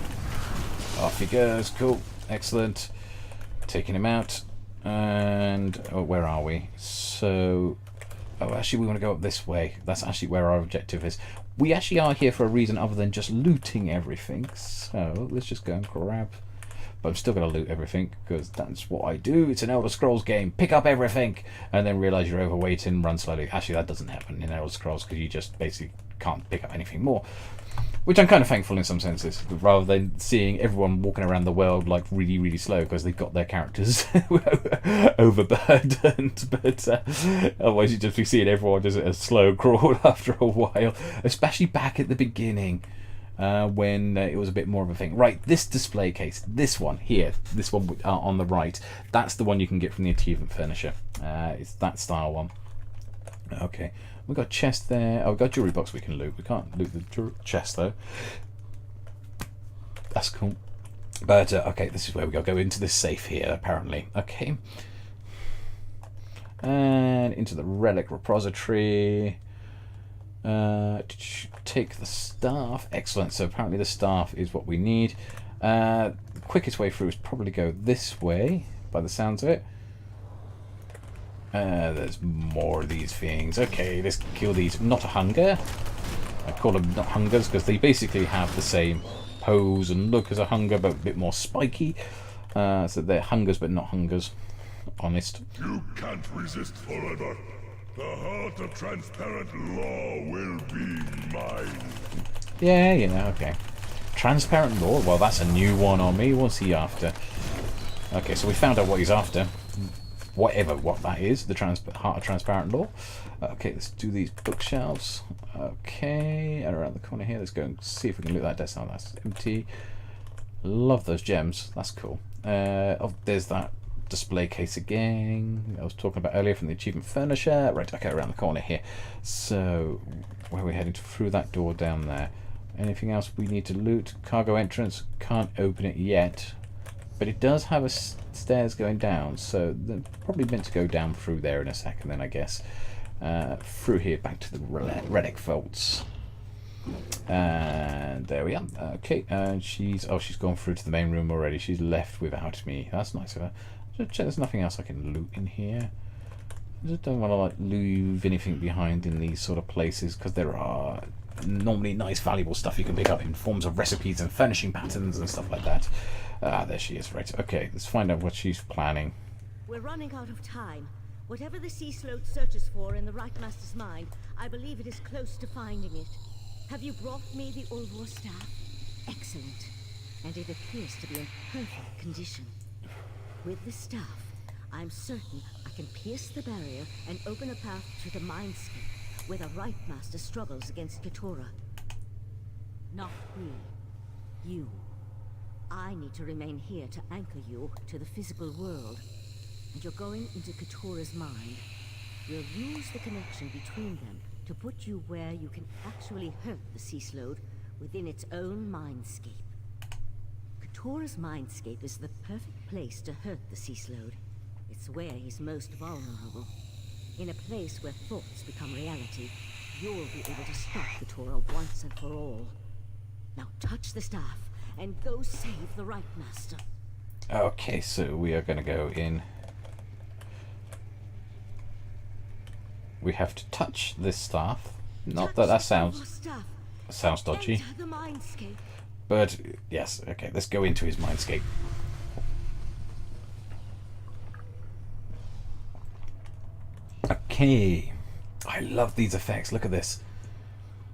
Off he goes. Cool. Excellent. Taking him out. And where are we? So, actually we want to go up this way. That's actually where our objective is. We actually are here for a reason other than just looting everything. So let's just go and grab. But I'm still going to loot everything because that's what I do. It's an Elder Scrolls game. Pick up everything and then realise you're overweight and run slowly. Actually, that doesn't happen in Elder Scrolls because you just basically can't pick up anything more. Which I'm kind of thankful in some senses, rather than seeing everyone walking around the world like really, really slow because they've got their characters overburdened. But otherwise you'd just be seeing everyone just a slow crawl after a while, especially back at the beginning when it was a bit more of a thing. Right, this display case, this one here, this one on the right, that's the one you can get from the achievement furnisher. It's that style one. Okay. We've got a chest there. Oh, we've got a jewelry box we can loot. We can't loot the chest though. That's cool. But okay, this is where we go into this safe here, apparently. Okay. And into the relic repository. Take the staff. Excellent. So apparently the staff is what we need. The quickest way through is probably go this way, by the sounds of it. There's more of these things. Okay, let's kill these. Not a hunger. I call them not hungers because they basically have the same pose and look as a hunger, but a bit more spiky. So they're hungers, but not hungers. Honest. You can't resist forever. The heart of transparent law will be mine. Yeah, okay. Transparent law? Well, that's a new one on me. What's he after? Okay, so we found out what he's after. Whatever what that is, the heart of transparent law. Okay, let's do these bookshelves. Okay, and around the corner here, let's go and see if we can loot that desk. Oh, that's empty. Love those gems. That's cool. Oh, there's that display case again I was talking about earlier from the achievement furnisher. Right, okay, around the corner here. So, where are we heading to? Through that door down there. Anything else we need to loot? Cargo entrance. Can't open it yet. But it does have a stairs going down, so they're probably meant to go down through there in a second then, I guess. Through here, back to the relic vaults. And there we are. Okay, and she's gone through to the main room already. She's left without me. That's nice of her. Just check there's nothing else I can loot in here. I just don't want to like leave anything behind in these sort of places, because there are normally nice valuable stuff you can pick up in forms of recipes and furnishing patterns and stuff like that. There she is. Right, okay, let's find out what she's planning. We're running out of time. Whatever the Sea Sloat searches for in the Right Master's mind, I believe it is close to finding it. Have you brought me the Ulvor staff? Excellent. And it appears to be in perfect condition. With the staff, I'm certain I can pierce the barrier and open a path to the Mindscape, where the Right Master struggles against Keturah. Not me. You. I need to remain here to anchor you to the physical world. And you're going into Keturah's mind. We'll use the connection between them to put you where you can actually hurt the Sea Sloat within its own mindscape. Keturah's mindscape is the perfect place to hurt the Sea Sloat. It's where he's most vulnerable. In a place where thoughts become reality, you'll be able to stop Keturah once and for all. Now touch the staff and go save the Right Master. Okay, so we are going to go in. We have to touch this staff. Not that that sounds dodgy. But yes, okay, let's go into his mindscape. Okay. I love these effects. Look at this.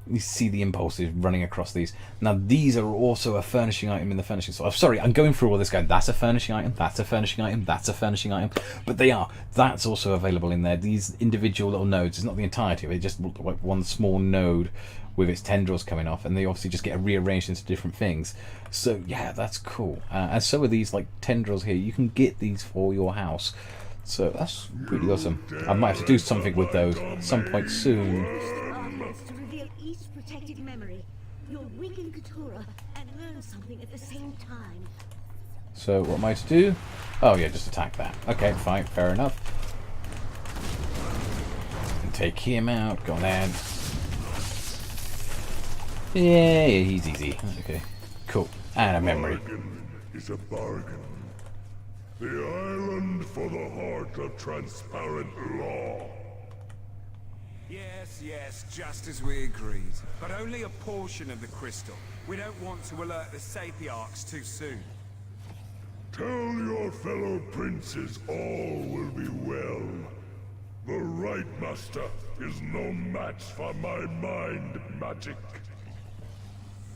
You see the impulses running across these. Now these are also a furnishing item in the furnishing store. Sorry, I'm going through all this going, that's a furnishing item, that's a furnishing item, that's a furnishing item. But they are. That's also available in there. These individual little nodes. It's not the entirety of it, just like one small node with its tendrils coming off, and they obviously just get rearranged into different things. So yeah, that's cool. And so are these like tendrils here. You can get these for your house. So that's really awesome. I might have to do something with those at some point soon. To reveal each protected memory, you'll weaken Keturah and learn something at the same time. So what am I to do? Oh yeah, just attack that. Okay, fine, fair enough. And take him out. Go on then. Yeah, he's easy. Okay, cool. And a memory. Bargain is a bargain. The island for the heart of transparent law. Yes, just as we agreed. But only a portion of the crystal. We don't want to alert the Sapiarchs too soon. Tell your fellow princes all will be well. The Right Master is no match for my mind magic.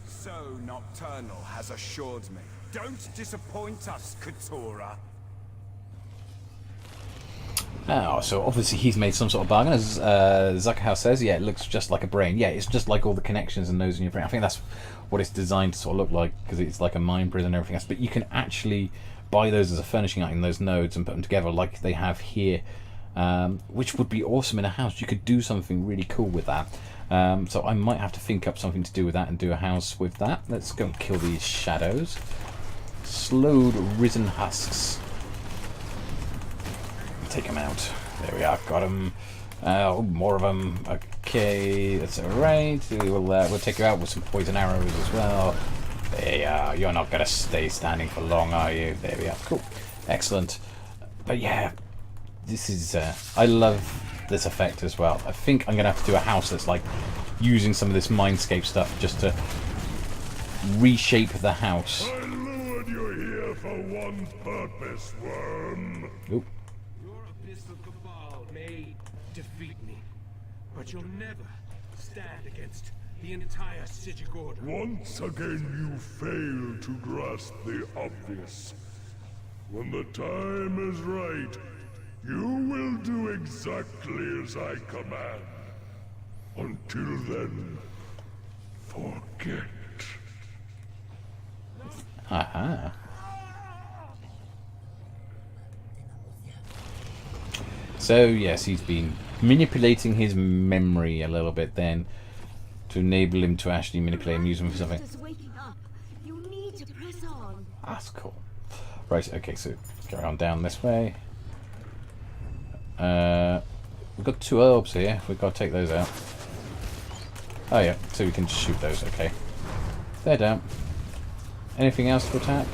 So Nocturnal has assured me. Don't disappoint us, Keturah. Oh, so obviously he's made some sort of bargain. As Zuckerhouse says, yeah, it looks just like a brain. Yeah, it's just like all the connections and those in your brain. I think that's what it's designed to sort of look like, because it's like a mind prison and everything else. But you can actually buy those as a furnishing item, those nodes, and put them together like they have here, which would be awesome in a house. You could do something really cool with that. So I might have to think up something to do with that and do a house with that. Let's go and kill these shadows. Slowed risen husks. Take them out. There we are. Got them. More of them. Okay, that's all right. We'll take you out with some poison arrows as well. There you are. You're not gonna stay standing for long, are you? There we are. Cool. Excellent. But yeah, this is. I love this effect as well. I think I'm gonna have to do a house that's like using some of this Mindscape stuff just to reshape the house. I lured you here for one purpose, worm. Oop. May defeat me, but you'll never stand against the entire Psijic Order. Once again you fail to grasp the obvious. When the time is right, you will do exactly as I command. Until then, forget. Aha. So yes, he's been manipulating his memory a little bit then to enable him to actually manipulate and use him for something. You need to press on. That's cool. Right, okay, so carry on down this way. We've got 2 orbs here. We've got to take those out. Oh yeah, so we can just shoot those, okay. They're down. Anything else to attack?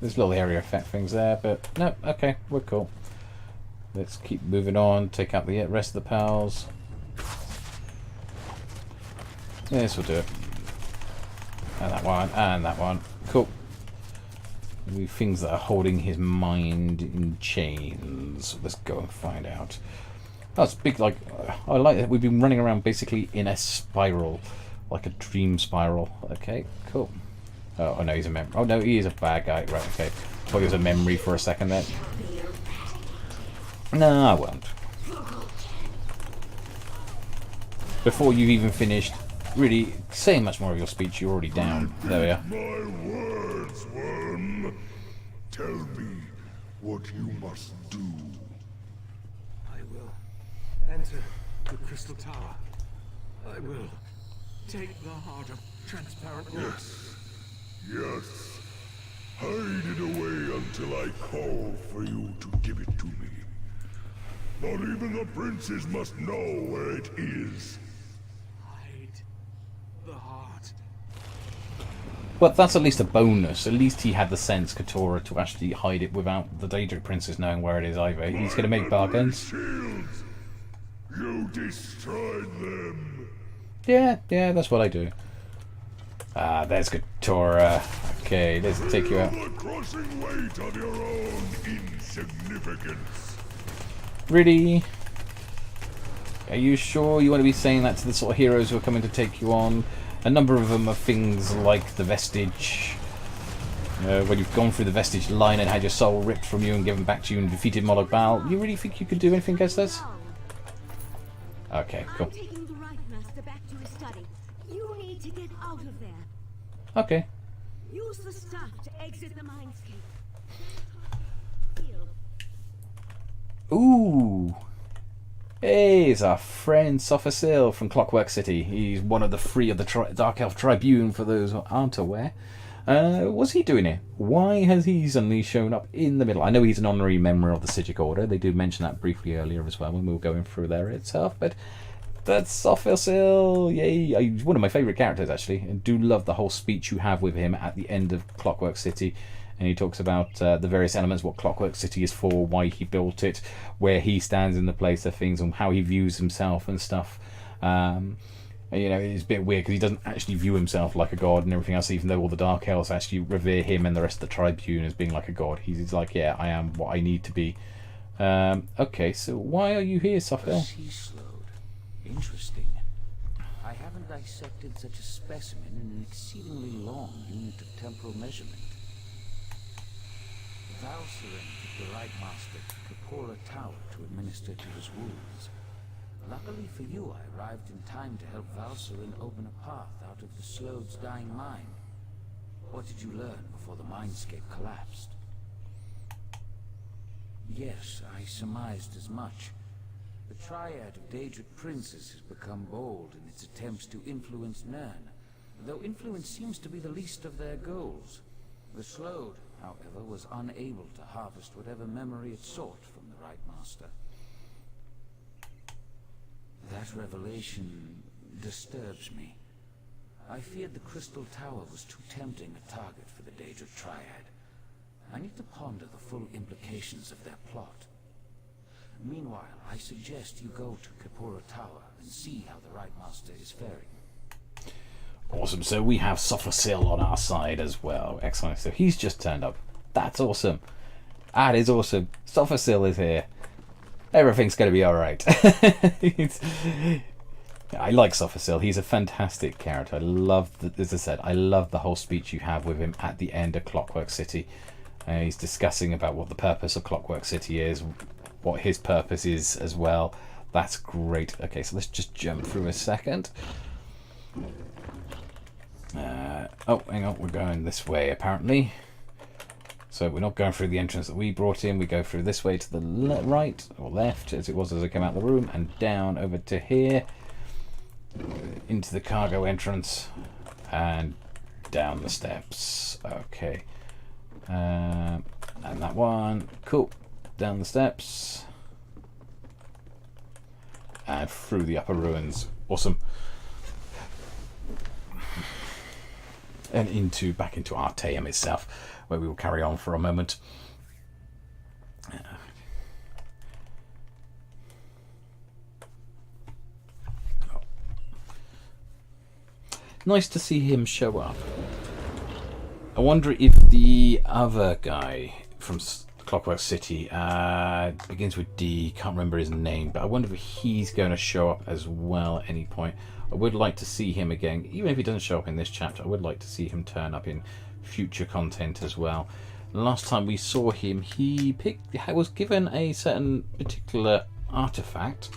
There's little area effect things there, but no, okay, we're cool. Let's keep moving on, take out the rest of the pals. This will do it. And that one, and that one. Cool. The things that are holding his mind in chains. Let's go and find out. Oh, it's big, like, I like it. We've been running around basically in a spiral. Like a dream spiral. Okay, cool. Oh no, he's a memory. Oh no, he is a bad guy. Right, okay. Thought he was a memory for a second there. No, I won't. Before you've even finished really saying much more of your speech, you're already down. There we are. My words, worm. Tell me what you must do. I will enter the Crystal Tower. I will take the heart of transparent light. Yes. Yes. Hide it away until I call for you to give it to me. Not even the princes must know where it is. Hide the heart. But that's at least a bonus. At least he had the sense, Keturah, to actually hide it without the Daedric princes knowing where it is either. He's going to make bargains. Shields. You destroyed them. Yeah, that's what I do. Ah, there's Keturah. Okay, let's take you out. The crushing weight of your own insignificance. Really? Are you sure you want to be saying that to the sort of heroes who are coming to take you on? A number of them are things like the Vestige. When you've gone through the Vestige line and had your soul ripped from you and given back to you and defeated Moloch Baal. You really think you could do anything against this? Okay, cool. I'm taking the right master back to his study. You need to get out of there. Okay. Use the staff to exit the mindscape. Ooh. Hey, it's our friend Sophasil from Clockwork City. He's one of the 3 of the Dark Elf Tribune, for those who aren't aware. What's he doing here? Why has he suddenly shown up in the middle? I know he's an honorary member of the Psijic Order. They did mention that briefly earlier as well when we were going through there itself. But that's Sophasil. Yay. He's one of my favourite characters, actually. I do love the whole speech you have with him at the end of Clockwork City. And he talks about the various elements, what Clockwork City is for, why he built it, where he stands in the place of things, and how he views himself and stuff. You know, it's a bit weird because he doesn't actually view himself like a god and everything else, even though all the Dark Elves actually revere him and the rest of the Tribune as being like a god. He's like, yeah, I am what I need to be Okay, so why are you here, Sophia? Sea slowed. Interesting. I haven't dissected such a specimen in an exceedingly long unit of temporal measurement. Valserin took the Right Master to Kapora Tower to administer to his wounds. Luckily for you, I arrived in time to help Valserin open a path out of the Slode's dying mind. What did you learn before the mindscape collapsed? Yes, I surmised as much. The triad of Daedric princes has become bold in its attempts to influence Nirn, though influence seems to be the least of their goals. The Slode, however, was unable to harvest whatever memory it sought from the Right Master. That revelation disturbs me. I feared the Crystal Tower was too tempting a target for the Daedric Triad. I need to ponder the full implications of their plot. Meanwhile, I suggest you go to Kapora Tower and see how the Right Master is faring. Awesome, so we have Summerset on our side as well. Excellent, so he's just turned up. That's awesome. That is awesome. Summerset is here. Everything's going to be alright. I like Summerset. He's a fantastic character. I love, as I said, I love the whole speech you have with him at the end of Clockwork City. He's discussing about what the purpose of Clockwork City is, what his purpose is as well. That's great. Okay, so let's just jump through a second. Oh, hang on, we're going this way apparently. So we're not going through the entrance that we brought in. We go through this way to the right or left, as it was as I came out of the room, and down over to here, into the cargo entrance, and down the steps. Okay, and that one, cool. Down the steps and through the upper ruins. Awesome. And back into Artaeum itself, where we will carry on for a moment. Nice to see him show up. I wonder if the other guy from Clockwork City begins with D, can't remember his name, but I wonder if he's going to show up as well at any point. I would like to see him again, even if he doesn't show up in this chapter. I would like to see him turn up in future content as well. Last time we saw him, he was given a certain particular artifact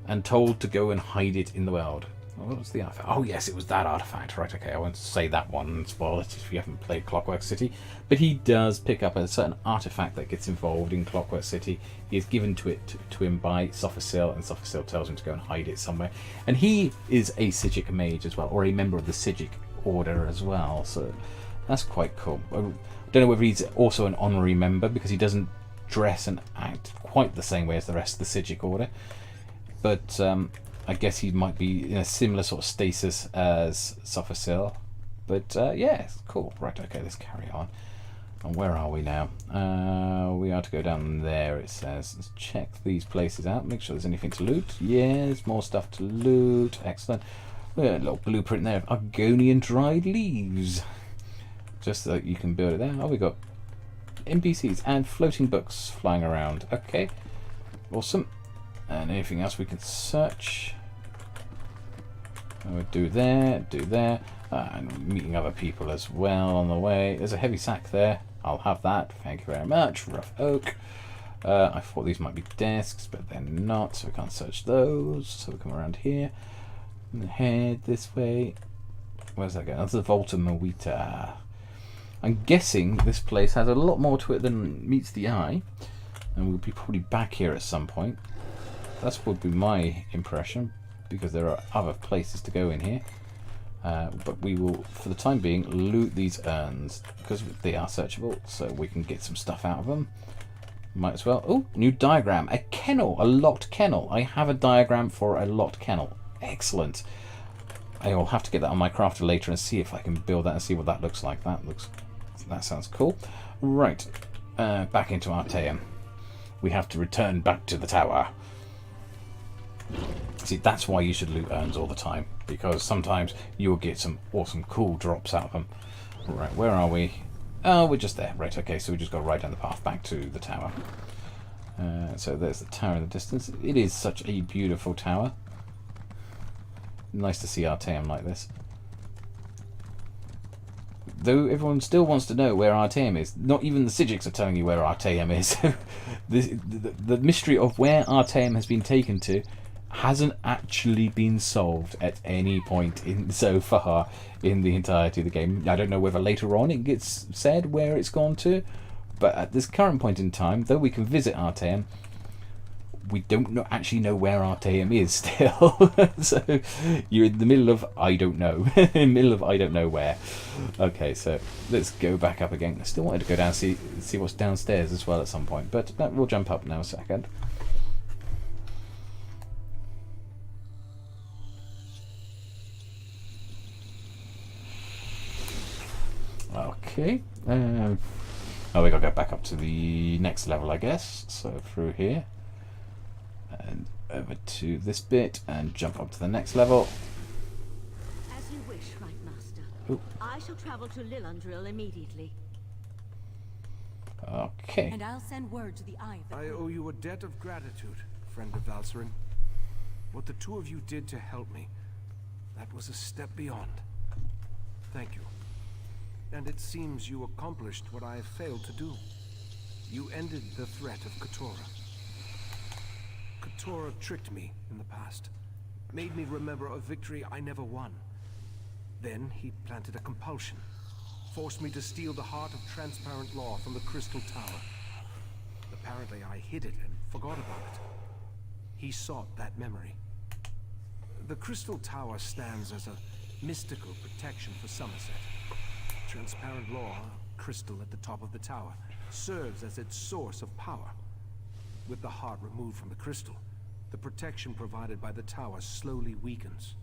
and told to go and hide it in the world. What was the artifact? Oh yes, it was that artifact. Right, okay, I won't say that one and spoil it if you haven't played Clockwork City. But he does pick up a certain artifact that gets involved in Clockwork City. He is given to him by Summerset, and Summerset tells him to go and hide it somewhere. And he is a Psijic mage as well, or a member of the Psijic order as well. So that's quite cool. I don't know whether he's also an honorary member, because he doesn't dress and act quite the same way as the rest of the Psijic order. But I guess he might be in a similar sort of status as Summerset. But yeah, it's cool. Right, okay, let's carry on. And where are we now? We are to go down there, it says. Let's check these places out, make sure there's anything to loot. Yeah, there's more stuff to loot. Excellent. We got a little blueprint there of Argonian dried leaves. Just so that you can build it there. Oh, we got NPCs and floating books flying around. Okay, awesome. And anything else we can search? We'll do there, and meeting other people as well on the way. There's a heavy sack there. I'll have that. Thank you very much. Rough oak. I thought these might be desks, but they're not, so we can't search those. So we come around here and head this way. Where's that going? That's the Vault of Mawita. I'm guessing this place has a lot more to it than meets the eye, and we'll be probably back here at some point. That would be my impression, because there are other places to go in here. But we will, for the time being, loot these urns, because they are searchable, so we can get some stuff out of them. Might as well. Oh, new diagram. A kennel, a locked kennel. I have a diagram for a locked kennel. Excellent. I will have to get that on my crafter later and see if I can build that and see what that looks like. That sounds cool. Right, back into Artaeum. We have to return back to the tower. See, that's why you should loot urns all the time, because sometimes you will get some awesome cool drops out of them. Right, where are we? Oh, we're just there. Right, okay, so we just go right down the path back to the tower. So there's the tower in the distance. It is such a beautiful tower. Nice to see Artaeum like this. Though everyone still wants to know where Artaeum is. Not even the Psijics are telling you where Artaeum is. the mystery of where Artaeum has been taken to hasn't actually been solved at any point in so far in the entirety of the game. I don't know whether later on it gets said where it's gone to, but at this current point in time, though we can visit Artaeum, we don't actually know where Artaeum is still. So you're in the middle of I don't know. In the middle of I don't know where. Okay, so let's go back up again. I still wanted to go down and see what's downstairs as well at some point, but we'll jump up now a second. Okay. Oh, we gotta go back up to the next level, I guess. So through here and over to this bit and jump up to the next level. As you wish, right master. Ooh. I shall travel to Lillandril immediately. Okay. And I'll send word to the Eye of the I owe you a debt of gratitude, friend of Valcerin. What the two of you did to help me, that was a step beyond. Thank you. And it seems you accomplished what I have failed to do. You ended the threat of Katora. Katora tricked me in the past, made me remember a victory I never won. Then he planted a compulsion, forced me to steal the heart of transparent law from the Crystal Tower. Apparently I hid it and forgot about it. He sought that memory. The Crystal Tower stands as a mystical protection for Summerset. Transparent law, crystal at the top of the tower, serves as its source of power. With the heart removed from the crystal, the protection provided by the tower slowly weakens.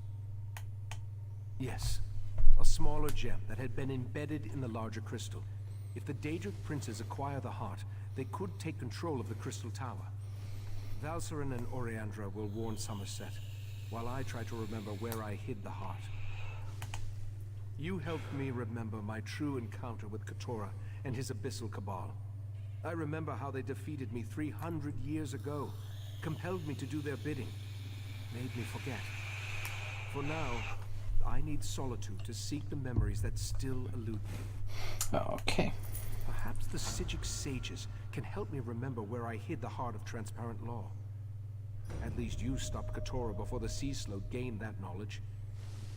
Yes, a smaller gem that had been embedded in the larger crystal. If the Daedric princes acquire the heart, they could take control of the Crystal Tower. Valcerin and Oriandra will warn Summerset, while I try to remember where I hid the heart. You helped me remember my true encounter with Katora and his Abyssal Cabal. I remember how they defeated me 300 years ago, compelled me to do their bidding, made me forget. For now, I need solitude to seek the memories that still elude me. Okay. Perhaps the Psijic sages can help me remember where I hid the heart of transparent law. At least you stopped Katora before the Sea Slow gained that knowledge.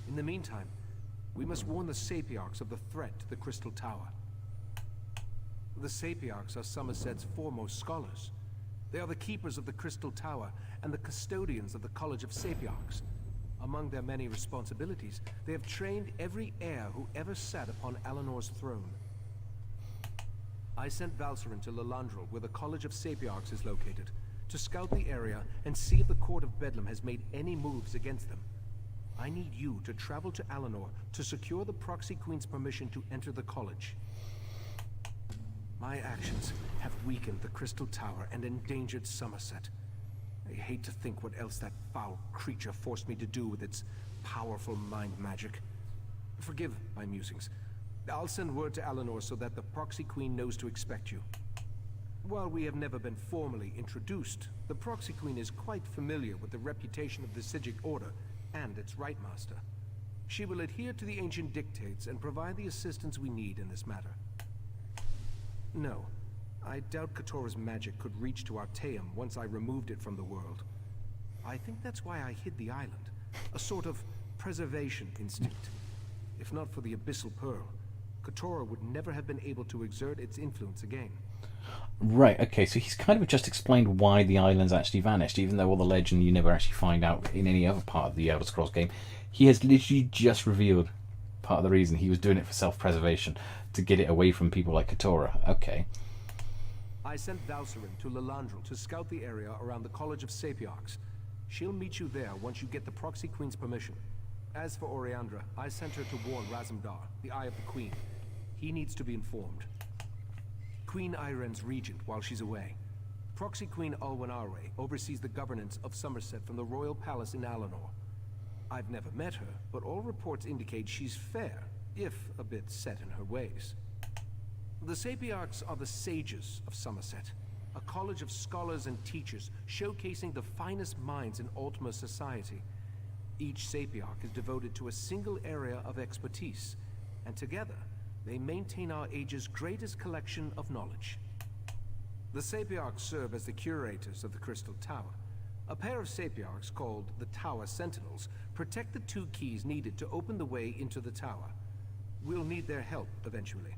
In the meantime, we must warn the Sapiarchs of the threat to the Crystal Tower. The Sapiarchs are Summerset's foremost scholars. They are the keepers of the Crystal Tower and the custodians of the College of Sapiarchs. Among their many responsibilities, they have trained every heir who ever sat upon Alinor's throne. I sent Valcerin to Lillandril, where the College of Sapiarchs is located, to scout the area and see if the Court of Bedlam has made any moves against them. I need you to travel to Alianor to secure the Proxy Queen's permission to enter the college. My actions have weakened the Crystal Tower and endangered Summerset. I hate to think what else that foul creature forced me to do with its powerful mind magic. Forgive my musings. I'll send word to Alianor so that the Proxy Queen knows to expect you. While we have never been formally introduced, the Proxy Queen is quite familiar with the reputation of the Psijic Order and its Right Master. She will adhere to the ancient dictates and provide the assistance we need in this matter. No, I doubt Katora's magic could reach to Artaeum once I removed it from the world. I think that's why I hid the island, a sort of preservation instinct. If not for the Abyssal Pearl, Katora would never have been able to exert its influence again. Right, okay, so he's kind of just explained why the island's actually vanished, even though all the legend you never actually find out in any other part of the Elder Scrolls game. He has literally just revealed part of the reason he was doing it for self-preservation, to get it away from people like Katora. Okay. I sent Valcerin to Lillandril to scout the area around the College of Sapiarchs. She'll meet you there once you get the Proxy Queen's permission. As for Oriandra, I sent her to warn Razumdar, the Eye of the Queen. He needs to be informed. Queen Iren's regent while she's away. Proxy Queen Alwyn Arwe oversees the governance of Summerset from the Royal Palace in Alianor. I've never met her, but all reports indicate she's fair, if a bit set in her ways. The Sapiarchs are the sages of Summerset. a college of scholars and teachers showcasing the finest minds in Ultima society. Each Sapiarch is devoted to a single area of expertise, and together they maintain our age's greatest collection of knowledge. The Sapiarchs serve as the curators of the Crystal Tower. A pair of Sapiarchs, called the Tower Sentinels, protect the 2 keys needed to open the way into the tower. We'll need their help eventually.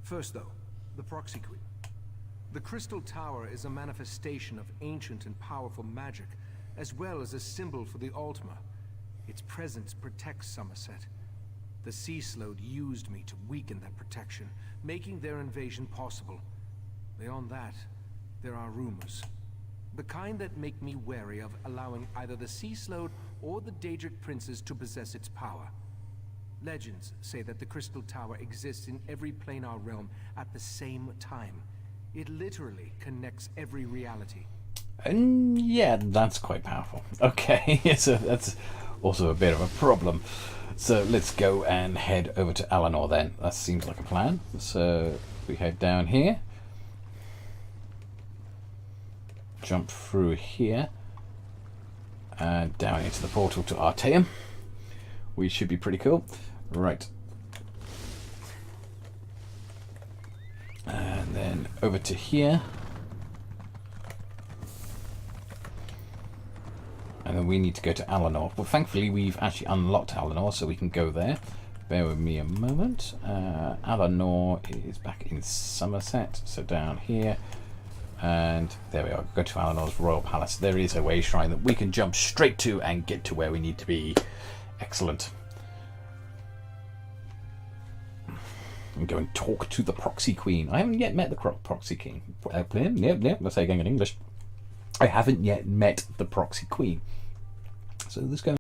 First though, the Proxy Queen. The Crystal Tower is a manifestation of ancient and powerful magic, as well as a symbol for the Ultima. Its presence protects Summerset. The Sea Slode used me to weaken that protection, making their invasion possible. Beyond that, there are rumors. The kind that make me wary of allowing either the Sea Slode or the Daedric Princes to possess its power. Legends say that the Crystal Tower exists in every planar realm at the same time. It literally connects every reality. And yeah, that's quite powerful. Okay, so that's also a bit of a problem. So let's go and head over to Eleanor then. That seems like a plan. So we head down here. Jump through here. And down into the portal to Artaeum. We should be pretty cool. Right. And then over to here. And then we need to go to Eleanor. Well, thankfully we've actually unlocked Eleanor, so we can go there. Bear with me a moment. Eleanor is back in Summerset, so down here. And there we are. Go to Eleanor's Royal Palace. There is a way shrine that we can jump straight to and get to where we need to be. Excellent. And go and talk to the Proxy Queen. I haven't yet met the Proxy King. Yep, let's say again in English. I haven't yet met the Proxy Queen. So let's go.